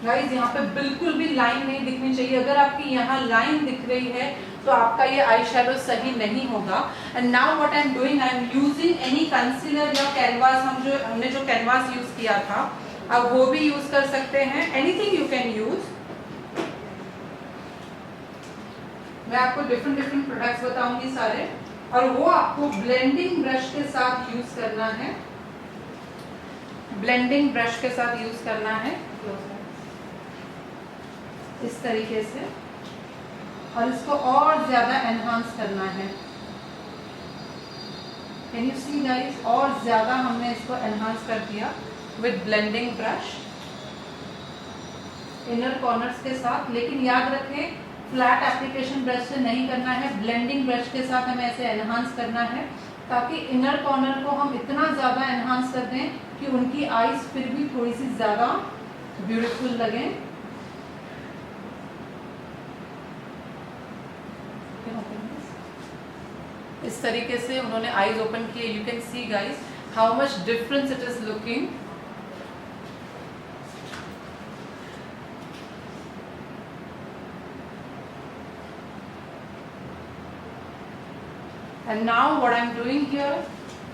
guys यहाँ पे बिल्कुल भी लाइन नहीं दिखनी चाहिए, अगर आपकी यहाँ लाइन दिख रही है तो आपका ये आई शेडो सही नहीं होगा। And now what I am doing, I am using any concealer या कैनवास, हमने जो कैनवास यूज किया था आप वो भी यूज कर सकते हैं, एनीथिंग यू कैन यूज। मैं आपको डिफरेंट प्रोडक्ट्स बताऊंगी सारे और वो आपको ब्लेंडिंग ब्रश के साथ यूज करना है, ब्लेंडिंग ब्रश के साथ यूज करना है इस तरीके से और इसको और ज्यादा एनहांस करना है। कैन यू सी गाइस, और ज्यादा हमने इसको एनहांस कर दिया with blending brush inner corners के साथ, लेकिन याद रखें फ्लैट एप्लीकेशन ब्रश से नहीं करना है, ब्लेंडिंग ब्रश के साथ हमें ऐसे एनहांस करना है ताकि इनर कॉर्नर को हम इतना ज़्यादा एनहांस कर दें कि उनकी आईज फिर भी थोड़ी सी ज़्यादा ब्यूटीफुल लगे। इस तरीके से उन्होंने आईज ओपन किए, you can see guys how much difference it is looking. And now what I am doing here,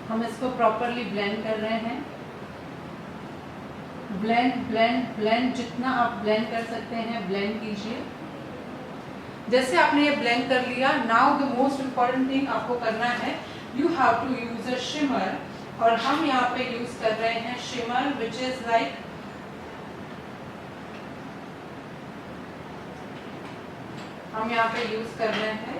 हम इसको प्रॉपरली ब्लेंड कर रहे हैं, ब्लेंड ब्लेंड ब्लेंड, जितना आप ब्लेंड कर सकते हैं ब्लेंड कीजिए। जैसे आपने ये ब्लेंड कर लिया, now the most important thing आपको करना है, you have to use a shimmer और हम यहाँ पे यूज कर रहे हैं शिमर विच इज लाइक, हम यहाँ पे यूज कर रहे हैं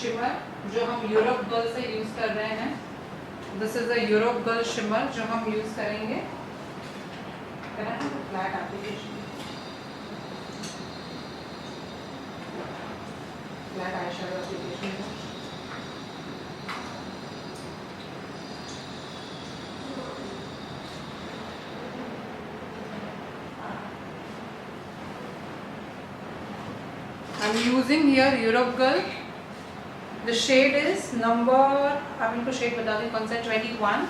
शिमर जो हम यूरोप गर्ल से यूज कर रहे हैं। This is a Europe girl shimmer जो हम यूज करेंगे, flat application, flat eye shadow application. I'm using here Europe Girl. The shade is number, आप इनको शेड बता दें कौन सा, 21।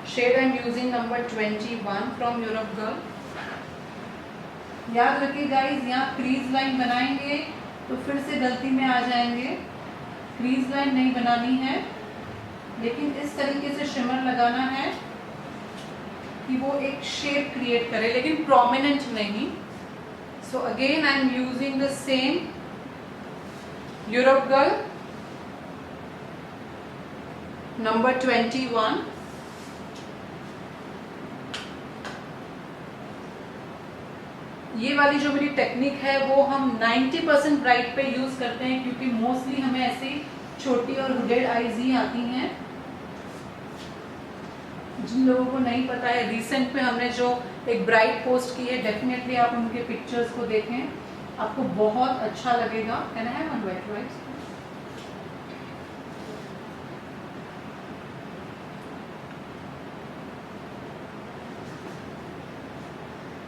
Shade I'm using number 21 from Europe Girl. याद रखिए गाइस, यहाँ क्रीज लाइन बनाएंगे तो फिर से गलती में आ जाएंगे, क्रीज लाइन नहीं बनानी है, लेकिन इस तरीके से शिमर लगाना है कि वो एक शेप क्रिएट करे लेकिन प्रोमिनेंट नहीं। So again I am using the same Europe girl number 21। ये वाली जो मेरी टेक्निक है वो हम 90% ब्राइट पे यूज करते हैं क्योंकि मोस्टली हमें ऐसी छोटी और हुडेड आईज ही आती हैं। जिन लोगों को नहीं पता है, रिसेंट में हमने जो एक ब्राइड पोस्ट की है, डेफिनेटली आप उनके पिक्चर्स को देखें, आपको बहुत अच्छा लगेगा। Can I have one white rice?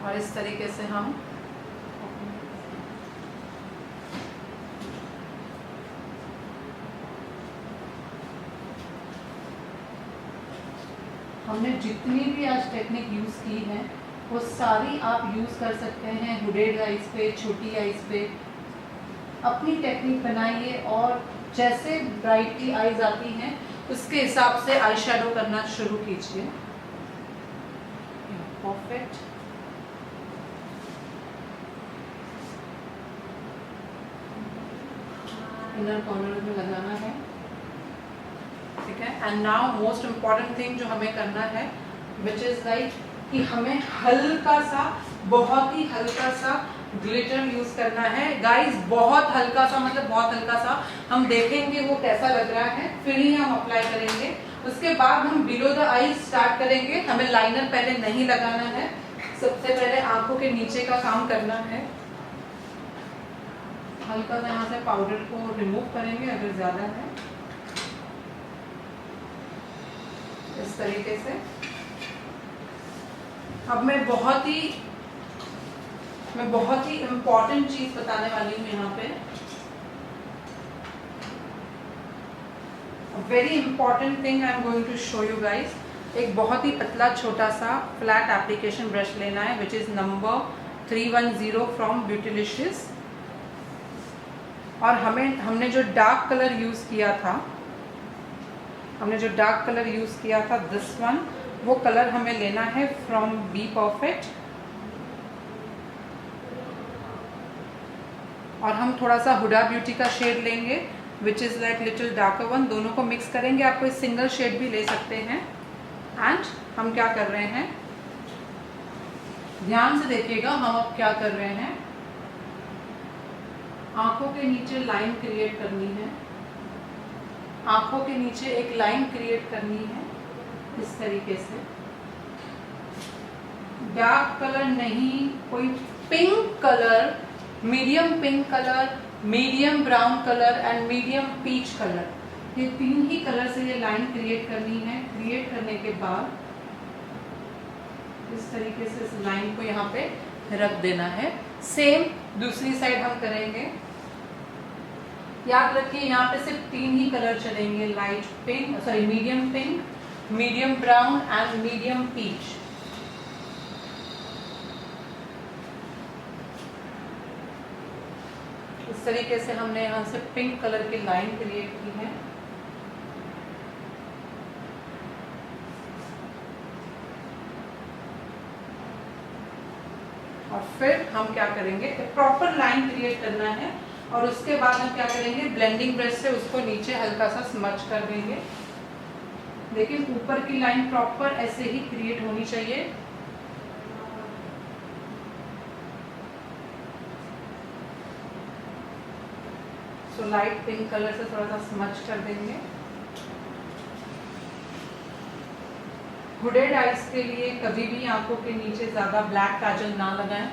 और इस तरीके से हमने जितनी भी आज टेक्निक यूज़ की है वो सारी आप यूज़ कर सकते हैं हुडेड आइज पे, छोटी आइज पे। अपनी टेक्निक बनाइए और जैसे ब्राइट की आइज आती हैं उसके हिसाब से आई शेडो करना शुरू कीजिए। परफेक्ट। इनर कॉर्नर में लगाना है, ठीक है। And now most important thing जो हमें करना है, विच इज लाइक कि हमें हल्का सा, बहुत ही हल्का सा ग्लिटर यूज करना है गाइस। बहुत हल्का सा, मतलब बहुत हल्का सा। हम देखेंगे वो कैसा लग रहा है, फिर ही हम अप्लाई करेंगे। उसके बाद हम बिलो द आई स्टार्ट करेंगे। हमें लाइनर पहले नहीं लगाना है, सबसे पहले आंखों के नीचे का काम करना है। हल्का सा यहाँ से पाउडर को रिमूव करेंगे अगर ज्यादा है, इस तरीके से। अब मैं बहुत ही इम्पोर्टेंट चीज बताने वाली हूँ यहाँ पे। Very important thing I am going to show you guys. एक बहुत ही पतला छोटा सा फ्लैट एप्लीकेशन ब्रश लेना है, विच इज नंबर 310 फ्रॉम ब्यूटिलिशियस। और हमने जो डार्क कलर यूज किया था, दिस वन, वो कलर हमें लेना है फ्रॉम बी परफेक्ट। और हम थोड़ा सा हुडा ब्यूटी का शेड लेंगे, which is like little darker one. दोनों को मिक्स करेंगे। आप कोई सिंगल शेड भी ले सकते हैं। एंड हम क्या कर रहे हैं, ध्यान से देखिएगा हम अब क्या कर रहे हैं। आंखों के नीचे लाइन क्रिएट करनी है, आंखों के नीचे एक लाइन क्रिएट करनी है इस तरीके से। डार्क कलर नहीं, कोई pink colour, medium pink colour, medium brown colour and medium peach colour, ये तीन ही कलर से ये लाइन क्रिएट करनी है। क्रिएट करने के बाद इस तरीके से इस लाइन को यहाँ पे रख देना है। सेम दूसरी साइड हम करेंगे। याद रखिए यहाँ पे सिर्फ तीन ही कलर चलेंगे, light pink, sorry medium pink, medium brown and medium peach. इस तरीके से हमने यहाँ से पिंक कलर की लाइन क्रिएट की है। और फिर हम क्या करेंगे, प्रॉपर लाइन क्रिएट करना है। और उसके बाद हम क्या करेंगे, ब्लेंडिंग ब्रश से उसको नीचे हल्का सा स्मच कर देंगे। लेकिन ऊपर की लाइन प्रॉपर ऐसे ही क्रिएट होनी चाहिए। सो लाइट पिंक कलर से थोड़ा सा स्मच कर देंगे। हुडेड आइज के लिए कभी भी आंखों के नीचे ज्यादा ब्लैक काजल ना लगाएं।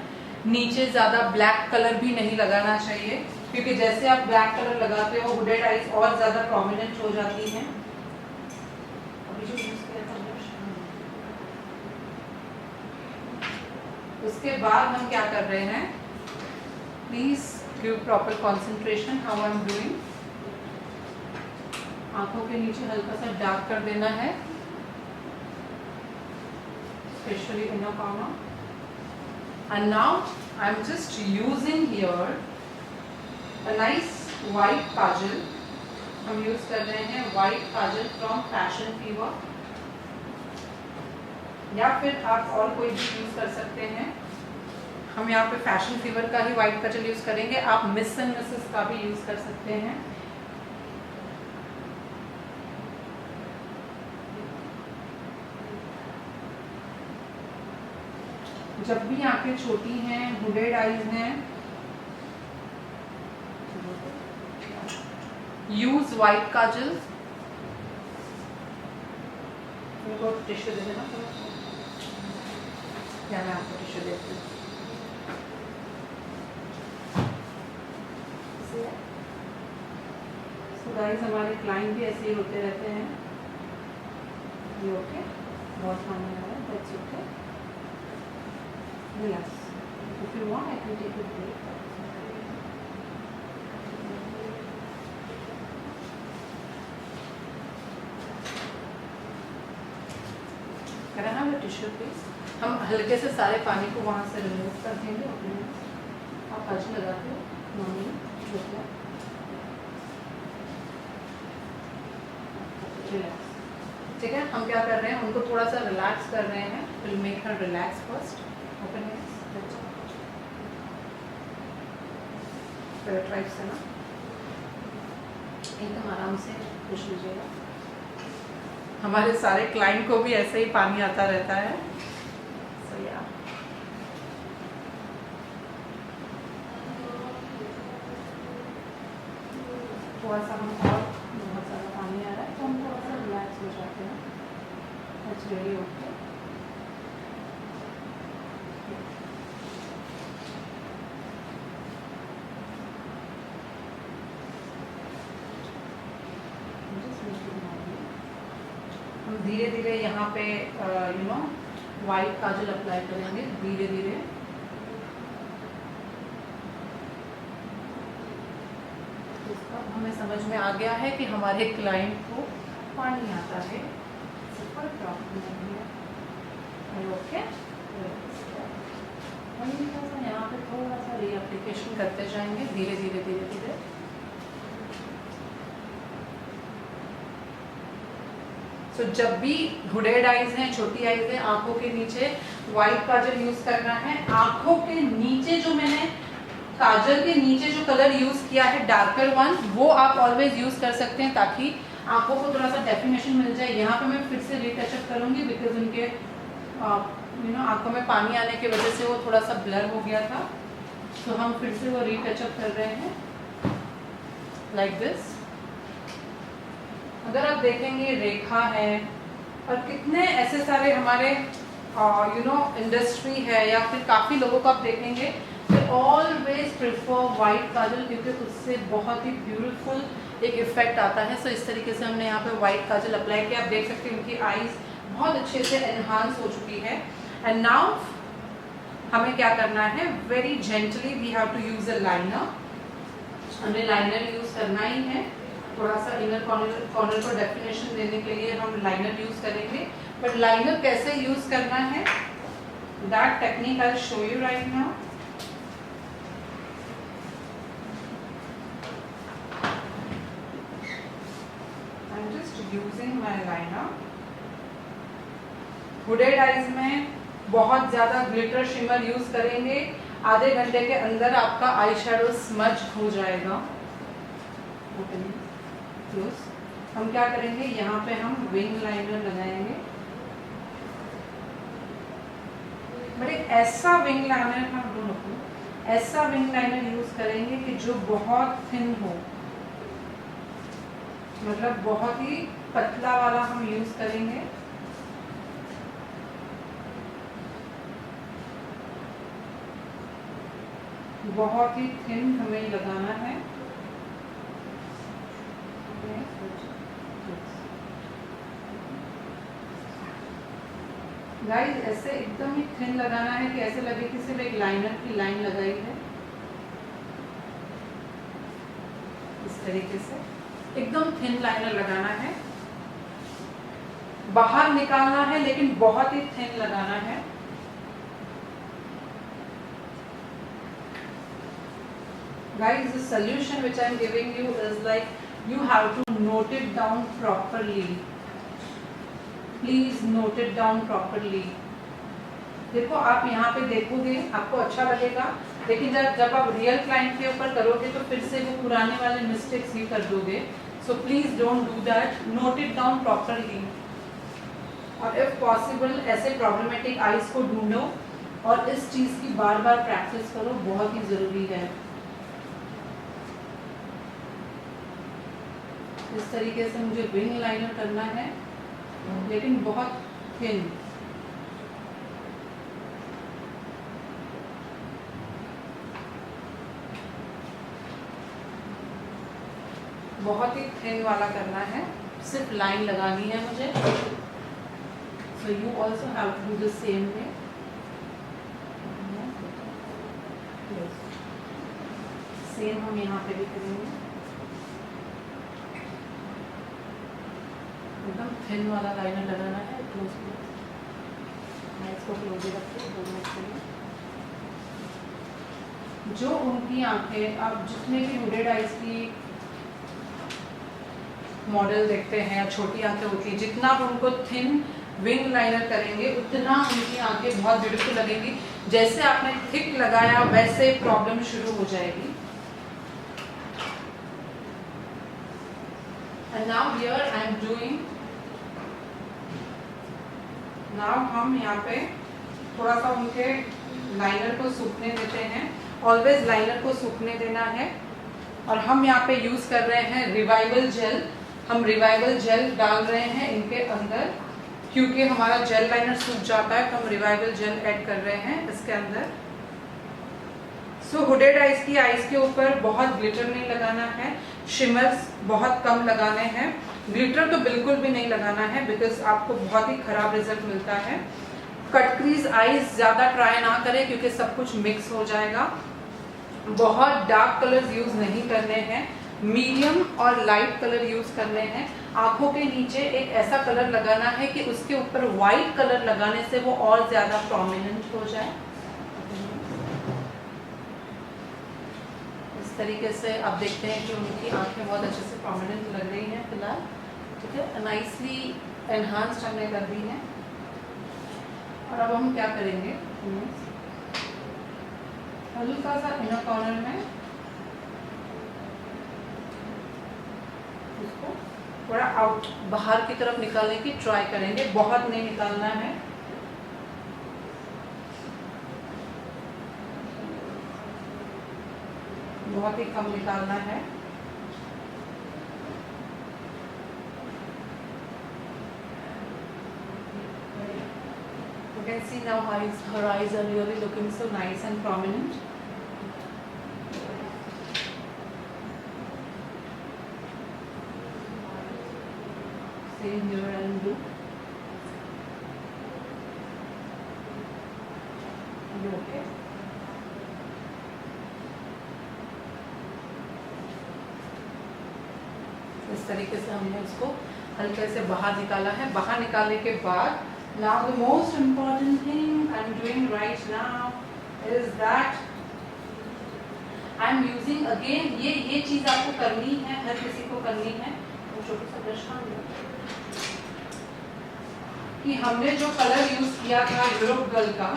नीचे ज्यादा ब्लैक कलर भी नहीं लगाना चाहिए, क्योंकि जैसे आप ब्लैक कलर लगाते हो हुडेड आइज और ज्यादा प्रोमिनेंट हो जाती हैं। उसके बाद हम क्या कर रहे हैं, please give proper concentration how I am doing. आंखों के नीचे हल्का सा डार्क कर देना है, especially inner corner. And now I am just using here a nice white kajal. हम यूज कर रहे हैं white Kajal from Fashion Fever, या फिर आप और कोई भी यूज कर सकते हैं। हम यहाँ पे फैशन फीवर का ही व्हाइट काजल यूज करेंगे। आप मिस एंड मिसेस का भी यूज कर सकते हैं। जब भी आंखें छोटी हैं, हुडेड आईज हैं, यूज व्हाइट काजल इनको टिश्यू दे देना थोड़ा सा, या मैं आपको टिश्यू देती हूँ। तो गाइस हमारे क्लाइंट भी ऐसे ही होते रहते हैं। ये ओके, बहुत पानी आ रहा है, that's okay, relax, if you want I can take a break. Can I have a tissue please? हम हल्के से सारे पानी को वहाँ से रिमूव कर देंगे अपने। आप आज लगाते हो मम्मी छोटा, रिलैक्स, ठीक है। हम क्या कर रहे हैं, उनको थोड़ा सा रिलैक्स कर रहे हैं। Will make her relax first, open tribe से ना एकदम आराम से पूछ लीजिएगा। हमारे सारे क्लाइंट को भी ऐसे ही पानी आता रहता है। सो या थोड़ा सा हम और बहुत ज़्यादा पानी आ रहा है तो हम थोड़ा सा रिलैक्स हो जाते हैं। That's really okay. हम धीरे धीरे यहाँ पे वाइट काजल अप्लाई करेंगे धीरे धीरे। इसका हमें समझ में आ गया है कि हमारे क्लाइंट को पानी आता है, कोई प्रॉब्लम नहीं है, ओके। हम यहाँ पे थोड़ा सा रीएप्लीकेशन करते जाएंगे धीरे धीरे धीरे धीरे। तो जब भी हुडेड आइज हैं, छोटी आइज है, आंखों के नीचे व्हाइट काजल यूज करना है। आंखों के नीचे जो मैंने काजल के नीचे जो कलर यूज किया है डार्कर वन, वो आप ऑलवेज यूज कर सकते हैं ताकि आंखों को थोड़ा सा डेफिनेशन मिल जाए। यहाँ पे मैं फिर से रीटचअप करूंगी बिकॉज उनके आंखों में पानी आने की वजह से वो थोड़ा सा ब्लर हो गया था। तो हम फिर से वो रीटचअप कर रहे हैं लाइक दिस। अगर आप देखेंगे रेखा है और कितने ऐसे सारे हमारे इंडस्ट्री है या फिर काफ़ी लोगों को आप देखेंगे तो ऑलवेज प्रिफर वाइट काजल क्योंकि उससे बहुत ही ब्यूटीफुल एक इफेक्ट आता है। सो इस तरीके से हमने यहाँ पे वाइट काजल अप्लाई किया। आप देख सकते हैं उनकी आईज बहुत अच्छे से एनहांस हो चुकी है। एंड नाउ हमें क्या करना है, very gently we have to use a liner. हमें लाइनर यूज करना ही है। थोड़ा सा इनर कॉर्नर को डेफिनेशन देने के लिए हम लाइनर यूज करेंगे। बट लाइनर कैसे यूज करना है, that technique I show you right now. I am just using my liner. Hooded eyes में बहुत ज्यादा ग्लिटर शिमर यूज करेंगे, आधे घंटे के अंदर आपका आई शैडो स्मज हो जाएगा। हम क्या करेंगे, यहाँ पे हम विंग लाइनर लगाएंगे। बट एक ऐसा विंग लाइनर ऐसा विंग लाइनर यूज करेंगे कि जो बहुत थिन हो, मतलब बहुत ही पतला वाला हम यूज करेंगे। बहुत ही थिन हमें लगाना है। गाइस ऐसे एकदम ही थिन लगाना है कि ऐसे लगे कि सिर्फ एक लाइनर की लाइन लगाई है। इस तरीके से एकदम थिन लाइनर लगाना है, बाहर निकालना है लेकिन बहुत ही थिन लगाना है। Guys, the solution which I am giving you is like you have to note it down properly. Please note it down properly. देखो आप यहाँ पे देखोगे आपको अच्छा लगेगा, लेकिन जब आप रियल क्लाइंट के ऊपर करोगे तो फिर से वो पुराने वाले मिस्टेक्स ही कर दोगे। So please don't do that, note it down properly. और इफ पॉसिबल ऐसे प्रॉब्लमेटिक आइज को ढूंढो और इस चीज की बार बार प्रैक्टिस करो, बहुत ही जरूरी है। इस तरीके से मुझे विंग लाइनर करना है लेकिन बहुत थिन। बहुत ही थिन वाला करना है, सिर्फ लाइन लगानी है मुझे। So you also have to do the same way. Same हम यहाँ पे भी करेंगे, एकदम थिन वाला लाइनर लगाना है। क्लोज मैं इसको क्लोज ही रखती हूँ 2 मिनट के लिए। जो उनकी आंखें, आप जितने भी हुडेड आइज की मॉडल देखते हैं या छोटी आंखें होती है, जितना आप उनको थिन विंग लाइनर करेंगे उतना उनकी आंखें बहुत ब्यूटीफुल लगेंगी। जैसे आपने थिक लगाया वैसे प्रॉब्लम शुरू हो जाएगी। And now here I am doing, now हम यहाँ पे थोड़ा सा उनके लाइनर को सूखने देते हैं। ऑलवेज लाइनर को सूखने देना है। और हम यहाँ पे यूज कर रहे हैं रिवाइवल जेल। हम रिवाइवल जेल डाल रहे हैं इनके अंदर, क्योंकि हमारा जेल लाइनर सूख जाता है तो हम रिवाइवल जेल ऐड कर रहे हैं इसके अंदर। सो हुडेड आइज की आइज के ऊपर बहुत ग्लिटर नहीं लगाना है, शिमर्स बहुत कम लगाने हैं, ग्लिटर तो बिल्कुल भी नहीं लगाना है, बिकॉज आपको बहुत ही खराब रिजल्ट मिलता है। कट क्रीज आइज ज़्यादा ट्राई ना करें क्योंकि सब कुछ मिक्स हो जाएगा। बहुत डार्क कलर्स यूज नहीं करने हैं, मीडियम और लाइट कलर यूज करने हैं। आंखों के नीचे एक ऐसा कलर लगाना है कि उसके ऊपर वाइट कलर लगाने से वो और ज्यादा प्रोमिनेंट हो जाए। इस तरीके से आप देखते हैं कि उनकी आंखें बहुत अच्छे से प्रोमिनेंट लग रही हैं फिलहाल। ठीक है, नाइसली एनहांस्ड हमने कर दी है। और अब हम क्या करेंगे, हल्का सा इनर कॉर्नर में उसको थोड़ा आउट बाहर की तरफ निकालने की ट्राई करेंगे, बहुत नहीं निकालना है। बहुत ही कम निकालना है। You can see now her eyes are really looking so nice and prominent. Same here and do. Are you okay? इस तरीके से हमने उसको हल्के से बाहर निकाला है। बाहर निकालने के बाद now the most important thing I'm doing right now is that I'm using again, ये चीज आपको करनी है, हर किसी को करनी है। वो छोटा सा ब्रश कि हमने जो कलर यूज किया था यूरोप गर्ल का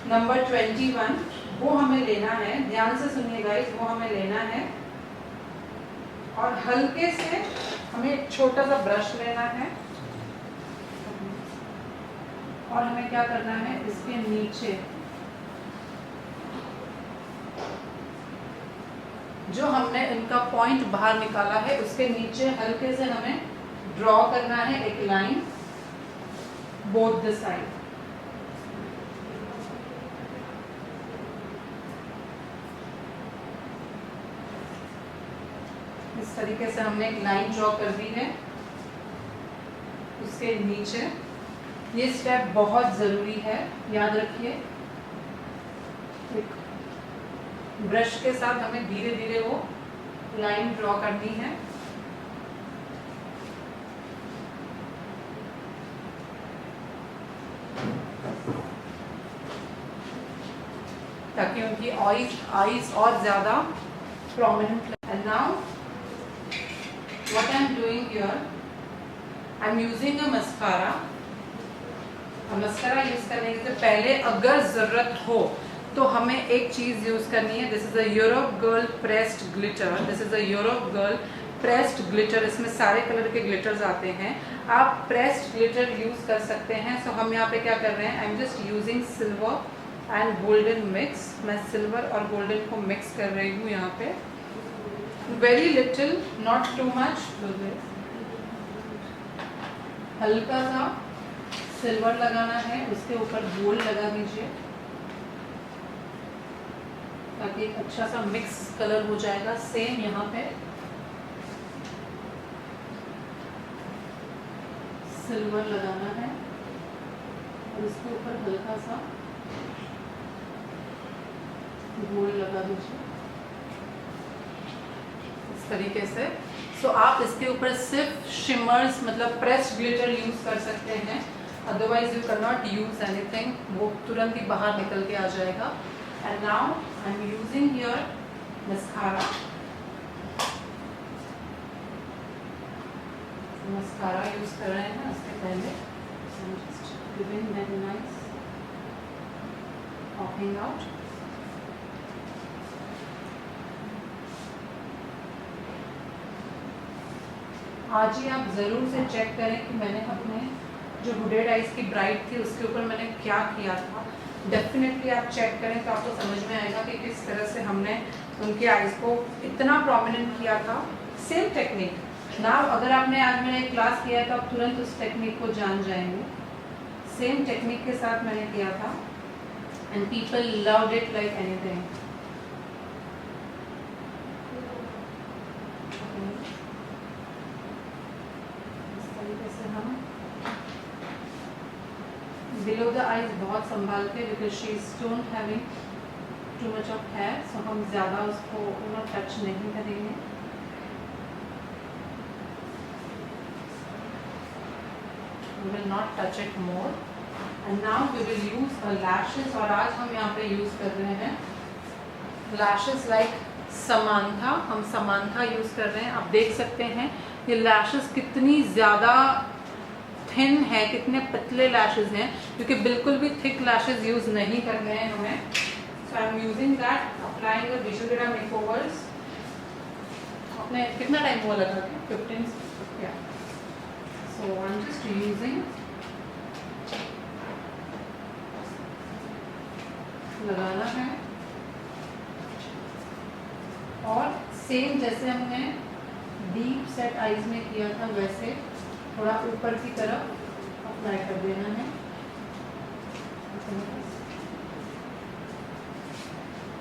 नंबर 21, वो हमें लेना है। ध्यान से सुनिए गाइस, वो हमें लेना है और हल्के से हमें एक छोटा सा ब्रश लेना है और हमें क्या करना है, इसके नीचे जो हमने इनका पॉइंट बाहर निकाला है उसके नीचे हल्के से हमें ड्रॉ करना है एक लाइन बोथ द साइड। इस तरीके से हमने एक लाइन ड्रॉ कर दी है उसके नीचे। ये स्टेप बहुत ज़रूरी है, याद रखिए। ब्रश के साथ हमें धीरे धीरे वो लाइन ड्रॉ करनी है। ताकि उनकी आईज और ज़्यादा prominent. And now what I am doing here, I am using a mascara. Mascara use करने से पहले अगर जरूरत हो तो हमें एक चीज यूज करनी है। This is a Europe girl pressed glitter. This is a Europe girl pressed glitter. इसमें सारे कलर के ग्लिटर्स आते हैं, आप प्रेस्ड ग्लिटर यूज कर सकते हैं। सो हम यहाँ पे क्या कर रहे हैं, आई am just using silver and golden mix. मैं सिल्वर और गोल्डन को मिक्स कर रही हूँ यहाँ पे, very little, not too much. हल्का सा सिल्वर लगाना है, उसके ऊपर गोल्ड लगा दीजिए ताकि एक अच्छा सा मिक्स कलर हो जाएगा। सेम यहाँ पे सिल्वर लगाना है और उसके ऊपर हल्का सा गोल्ड लगा दीजिए इस तरीके से। सो आप इसके ऊपर सिर्फ शिमर्स मतलब प्रेस्ड ग्लिटर यूज कर सकते हैं, otherwise you can not use anything, वो तुरंत ही बाहर निकल के आ जाएगा। And now I am using here mascara. Mascara use कर रहे हैं उसके पहले, just giving that nice popping out. आज ही आप ज़रूर से चेक करें कि मैंने अपने जो हुडेड आइज की ब्राइड थी उसके ऊपर मैंने क्या किया था। डेफिनेटली आप चेक करें तो आपको समझ में आएगा कि किस तरह से हमने उनके आइज को इतना प्रोमिनेंट किया था। सेम टेक्निक ना, अगर आपने आज मैंने एक क्लास किया है तो आप तुरंत उस टेक्निक को जान जाएंगे। सेम टेक्निक के साथ मैंने किया था and people loved it like anything. Below the eyes बहुत संभाल के, because she is don't having too much of hair, so हम ज़्यादा उसको टच नहीं करेंगे। We will not touch it more. And now we will use lashes, और आज हम यहाँ पे यूज़ कर रहे हैं lashes like समांथा। हम समांथा यूज़ कर रहे हैं। आप देख सकते हैं ये लैशेस कितनी ज़्यादा थिन है, कितने पतले लैशेस हैं, क्योंकि बिल्कुल भी थिक लैशेस यूज़ नहीं करने हैं हमें। So I am using that, applying the visual makeovers. आपने कितना टाइम हुआ लगा के 15 या so I am just using, लगाना है और सेम जैसे हमने डीप सेट आईज में किया था वैसे थोड़ा ऊपर की तरफ अप्लाई कर देना है।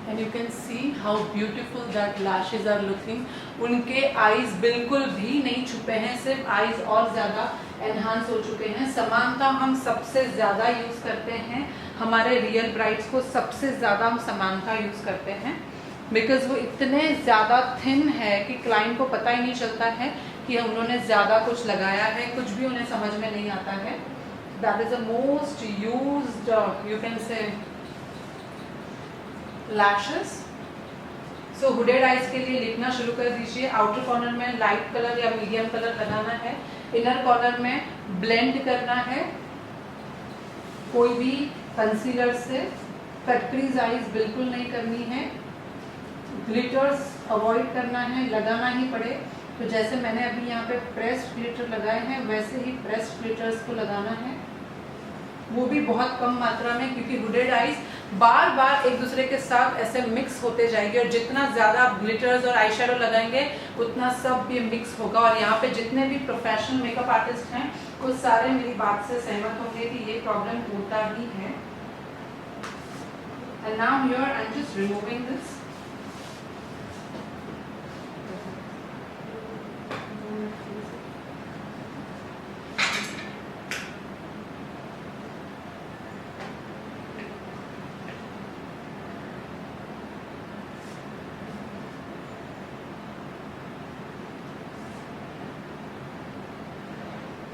And you can see how beautiful that lashes are looking. उनके आईज बिल्कुल भी नहीं छुपे हैं, सिर्फ आईज और ज़्यादा एनहांस हो चुके हैं। समानता हम सबसे ज़्यादा यूज़ करते हैं, हमारे रियल ब्राइड्स को सबसे ज़्यादा हम समानता यूज़ करते हैं, बिकॉज वो इतने ज़्यादा थिन है कि क्लाइंट को पता ही नहीं चलता है कि उन्होंने ज़्यादा कुछ लगाया है, कुछ भी उन्हें समझ में नहीं आता है। That is the most used you can say lashes. So hooded eyes के लिए लिखना शुरू कर दीजिए। आउटर कॉर्नर में लाइट कलर या मीडियम कलर लगाना है, इनर कॉर्नर में ब्लेंड करना है कोई भी कंसीलर से। कट क्रीज आइज बिल्कुल नहीं करनी है, ग्लिटर्स अवॉइड करना है, लगाना ही पड़े तो जैसे मैंने अभी यहाँ पे प्रेस्ड ग्लिटर लगाए हैं वैसे ही प्रेस्ड ग्लिटर्स को लगाना है, वो भी बहुत कम मात्रा में, क्योंकि हुडेड आइज बार बार एक दूसरे के साथ ऐसे मिक्स होते जाएंगे और जितना ज़्यादा आप ग्लिटर्स और आई शेडो लगाएंगे उतना सब भी मिक्स होगा। और यहाँ पे जितने भी प्रोफेशनल मेकअप आर्टिस्ट हैं वो सारे मेरी बात से सहमत होंगे कि ये प्रॉब्लम होता ही है। And now here I am just removing this.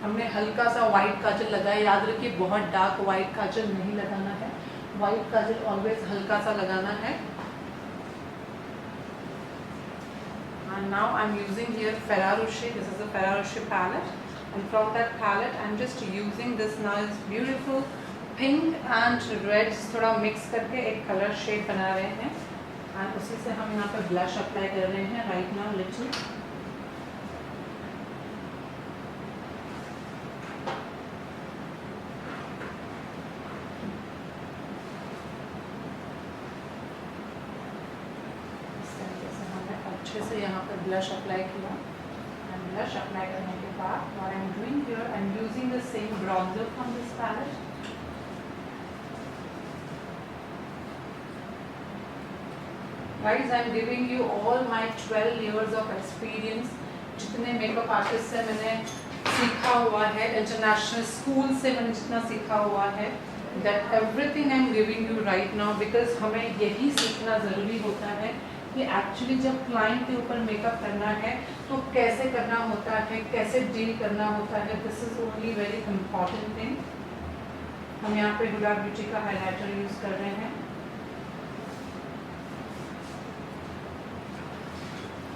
हमने हल्का सा व्हाइट काजल लगाया, याद रखिए बहुत डार्क व्हाइट काजल नहीं लगाना है, व्हाइट काजल ऑलवेज हल्का सा लगाना है। And now I'm using here Ferrero Rocher. This is a Ferrero Rocher palette, and from that palette I'm just using this nice beautiful pink and red, थोड़ा मिक्स करके एक कलर शेड बना रहे हैं। एंड उसी से हम यहाँ पे ब्लश अप्लाई कर रहे हैं राइट नाउ लिटिल। अच्छे से यहाँ पर ब्लश अप्लाई किया। एंड ब्लश अप्लाई करने के part. What I'm doing here, I'm using the same bronzer from this palette. Guys, I'm giving you all my 12 years of experience. जितने मेकअप आर्टिस्ट से मैंने सीखा हुआ है, इंटरनेशनल स्कूल से मैंने जितना सीखा हुआ है, that everything I'm giving you right now, because हमें यही सीखना ज़रूरी होता है कि एक्चुअली जब क्लाइंट के ऊपर मेकअप करना है तो कैसे करना होता है, कैसे डील करना होता है. This is only very important thing. हम यहाँ पे हुडा ब्यूटी का हाइलाइटर यूज़ कर रहे हैं.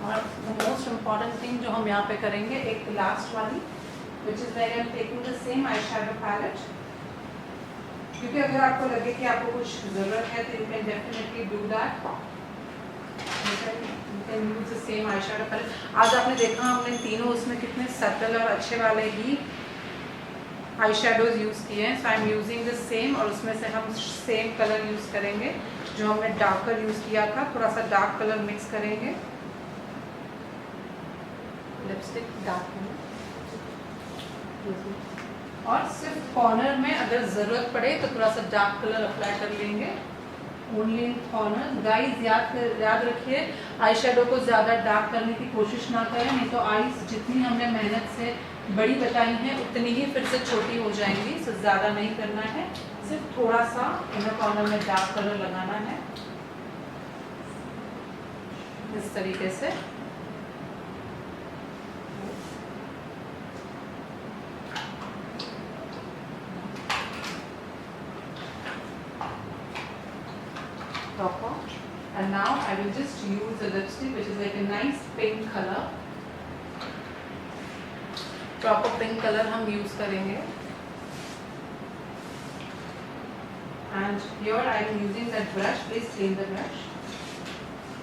और मोस्ट इम्पॉर्टेंट थिंग जो हम यहाँ पे करेंगे, एक लास्ट वाली, which is very I am taking the same eye shadow palette. क्योंकि अगर आपको लगे कि आपको कुछ ज़रूरत है तो you can definitely do that. You can use the same eye shadow palette. आज आपने देखा हमने तीनों उसमें कितने सटल और अच्छे वाले ही आई शेडोज यूज़ किए हैं. So I am using the same, और उसमें से हम सेम कलर यूज़ करेंगे जो हमने डार्कर यूज़ किया था. थोड़ा सा डार्क कलर मिक्स करेंगे. लिपस्टिक डार्क में, और सिर्फ कॉर्नर में अगर ज़रूरत पड़े तो थोड़ा सा डार्क कलर अप्लाई कर लेंगे. Only in corner. गाइस याद रखिए, आई शेडो को ज़्यादा डार्क करने की कोशिश ना करें, नहीं तो आईज जितनी हमने मेहनत से बड़ी बताई हैं उतनी ही फिर से छोटी हो जाएंगी. सो ज़्यादा नहीं करना है, सिर्फ थोड़ा सा इनर कॉर्नर में डार्क कलर लगाना है इस तरीके से. Proper. And now I will just use a lipstick which is like a nice pink color. Proper pink color हम use करेंगे. And here I am using that brush. Please clean the brush.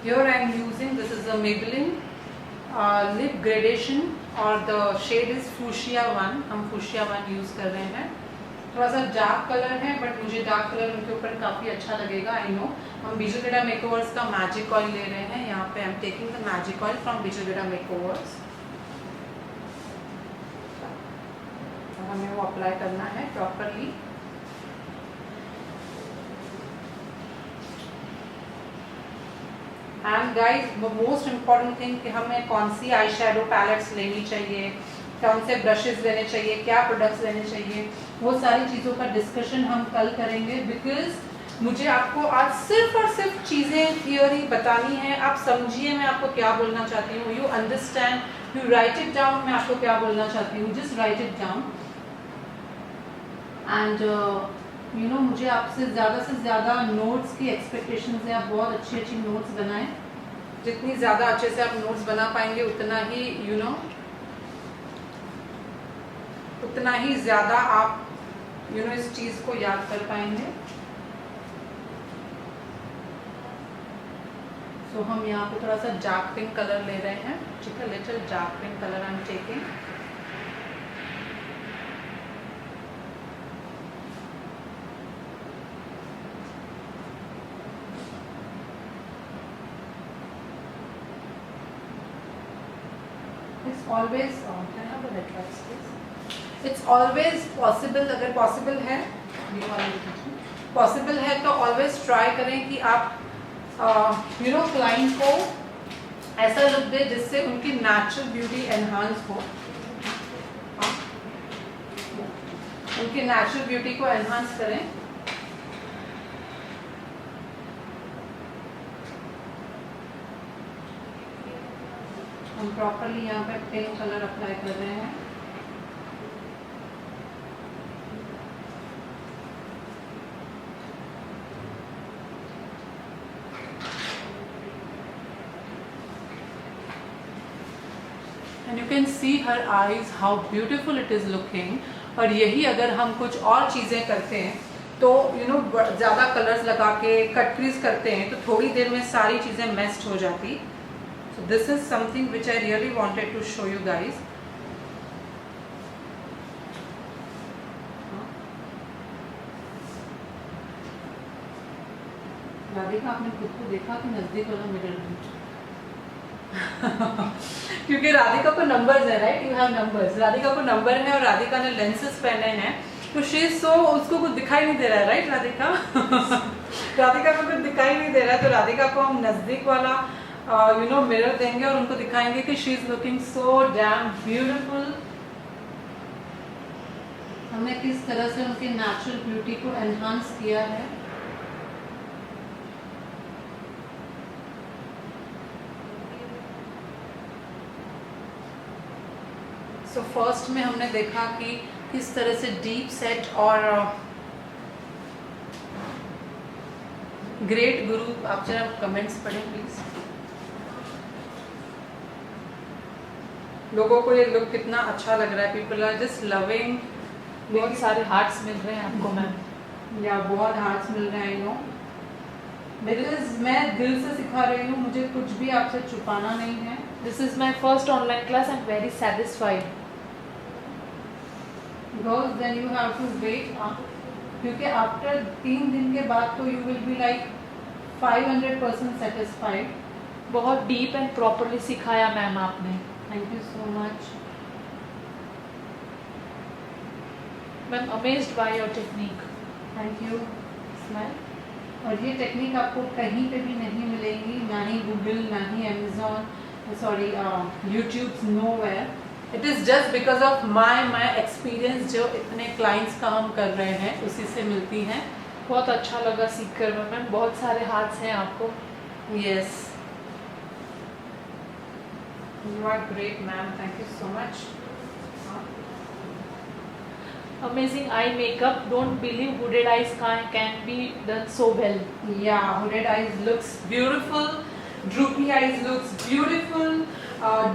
Here I am using, this is a Maybelline lip gradation, और the shade is Fuchsia 1. हम Fuchsia 1 use कर रहे हैं. थोड़ा सा dark colour है, बट मुझे डार्क कलर उनके ऊपर काफ़ी अच्छा लगेगा. I know. हम बिजुगेडा मेकओवर्स का मैजिक ऑयल ले रहे हैं. यहाँ पे I am taking the magic oil from बिजुगेडा मेकओवर्स. हमें वो अप्लाई करना है properly. And guys, most important thing कि हमें कौन सी आई शेडो पैलेट्स लेनी चाहिए, कौन से ब्रशेस लेने चाहिए, क्या प्रोडक्ट्स लेने चाहिए, वो सारी चीज़ों का डिस्कशन हम कल करेंगे. बिकॉज मुझे आपको आज सिर्फ और सिर्फ चीज़ें थियोरी बतानी है. आप समझिए मैं आपको क्या बोलना चाहती हूँ. You understand, you right it down. मैं आपको क्या बोलना चाहती हूँ, just right it down. And you know, मुझे आपसे ज़्यादा से ज़्यादा नोट्स की एक्सपेक्टेशन है. आप बहुत अच्छी अच्छी नोट्स बनाएं. जितनी ज़्यादा अच्छे से आप नोट्स बना पाएंगे उतना ही यू नो उतना ही ज़्यादा आप यू नो इस चीज़ को याद कर पाएंगे. सो हम यहाँ पे थोड़ा सा डार्क पिंक कलर ले रहे हैं. ठीक है, little dark pink colour I am taking. It's always can I have the red lights please? It's always possible, अगर पॉसिबल है, पॉसिबल है तो ऑलवेज ट्राई करें कि आप यू नो क्लाइंट को ऐसा लुक दे जिससे उनकी नेचुरल ब्यूटी एनहांस हो. उनकी नेचुरल ब्यूटी को एनहांस करें. हम प्रॉपरली यहाँ पे पिंक कलर अप्लाई कर रहे हैं. And you can see her eyes, how beautiful it is looking. और यही अगर हम कुछ और चीज़ें करते हैं तो यू नो ज़्यादा कलर्स लगा के कट क्रीज करते हैं तो थोड़ी देर में सारी चीज़ें मेस्ड हो जाती. So this is something which I really wanted to show you guys. Radhika, आपने खुद को देखा कि नजदीक वाला मिरर में क्योंकि राधिका को नंबर्स है, right, you have numbers, Radhika को नंबर है और राधिका ने लेंसेज पहने हैं, तो शी सो उसको कुछ दिखाई नहीं दे रहा है, राइट राधिका? राधिका को कुछ दिखाई नहीं दे रहा है, तो राधिका को हम नजदीक वाला मिरर देंगे और उनको दिखाएंगे कि she is looking so damn beautiful. हमने किस तरह से उनकी नेचुरल ब्यूटी को एनहांस किया है। सो फर्स्ट में हमने देखा कि किस तरह से डीप सेट और ग्रेट गुरु, आप जरा कमेंट्स पढ़ें प्लीज। लोगों को ये लुक कितना अच्छा लग रहा है, पीपल आर जस्ट लविंग। बहुत सारे हार्ट्स मिल रहे हैं आपको मैम। या बहुत हार्ट्स मिल रहे हैं, नो बिकॉज मैं दिल से सिखा रही हूँ, मुझे कुछ भी आपसे छुपाना नहीं है। This is my first online class, I am very satisfied. Because then you have to wait, क्योंकि आफ्टर 3 दिन के बाद तो you will be like 500% satisfied. बहुत डीप एंड प्रॉपरली सिखाया मैम आपने। Thank you so much ma'am, amazed by your technique. Thank you. Smile. और ये टेक्निक आपको कहीं पे भी नहीं मिलेगी, ना ही गूगल, ना ही Amazon, sorry YouTube, nowhere. It is just because of my experience, जो इतने क्लाइंट्स का हम कर रहे हैं उसी से मिलती हैं। बहुत अच्छा लगा सीख कर मैम, बहुत सारे हाथ्स हैं आपको। Yes, you are great ma'am, thank you so much. Amazing eye makeup. Don't believe hooded eyes can be done so well. Yeah, hooded eyes looks beautiful, droopy eyes looks beautiful,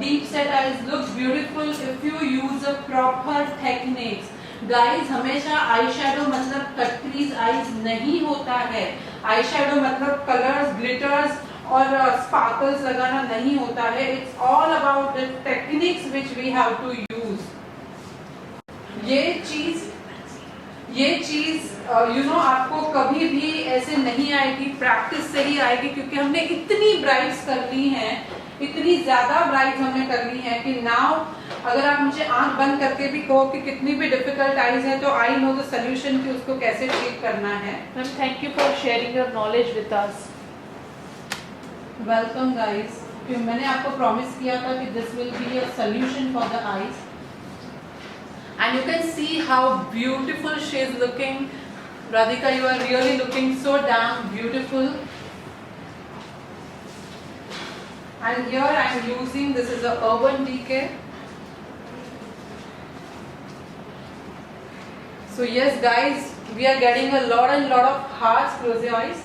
deep set eyes looks beautiful if you use a proper techniques. Guys, हमेशा eye shadow मतलब cut crease eyes नहीं होता है। Eye shadow मतलब colours, glitters और sparkles लगाना नहीं होता है। It's all about the techniques which we have to use. ये चीज आपको कभी भी ऐसे नहीं आएगी, प्रैक्टिस से ही आएगी, क्योंकि हमने इतनी ब्राइड्स कर ली हैं, इतनी ज्यादा ब्राइड्स हमने कर ली हैं कि नाउ अगर आप मुझे आंख बंद करके भी कहो कि कितनी भी डिफिकल्ट आईज है, तो आई नो द सोल्यूशन कि उसको कैसे ठीक करना है। Ma'am, thank you for sharing your knowledge with us. Welcome guys. मैंने आपको प्रॉमिस किया था कि this will be a solution for the eyes. And you can see how beautiful she is looking. Radhika, you are really looking so damn beautiful. And here I am using, this is a Urban Decay. So yes guys, we are getting a lot of hearts. Close your eyes.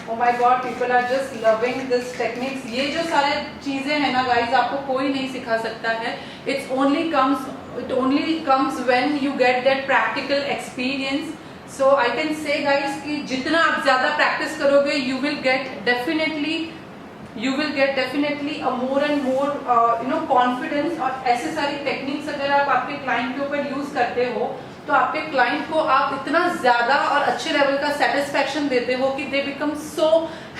Oh my God, people are just loving this techniques. ये जो सारे चीजें हैं ना guys, आपको कोई नहीं सिखा सकता है। It only comes when you get that practical experience. So I can say guys कि जितना आप ज़्यादा practice करोगे, you will get definitely a more and more confidence। और ऐसे सारी techniques अगर आप आपके client के ऊपर use करते हो, तो आपके क्लाइंट को आप इतना ज्यादा और अच्छे लेवल का सेटिस्फैक्शन देते हो कि दे बिकम सो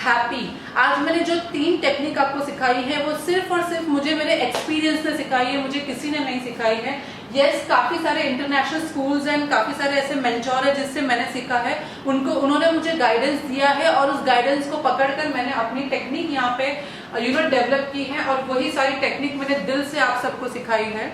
हैप्पी। आज मैंने जो 3 टेक्निक आपको सिखाई है, वो सिर्फ और सिर्फ मुझे मेरे एक्सपीरियंस ने सिखाई है, मुझे किसी ने नहीं सिखाई है। यस, काफी सारे इंटरनेशनल स्कूल्स एंड काफी सारे ऐसे मेंटोर है जिससे मैंने सीखा है, उन्होंने मुझे गाइडेंस दिया है, और उस गाइडेंस को पकड़कर मैंने अपनी टेक्निक यहाँ पे डेवलप की है, और वही सारी टेक्निक मैंने दिल से आप सबको सिखाई है।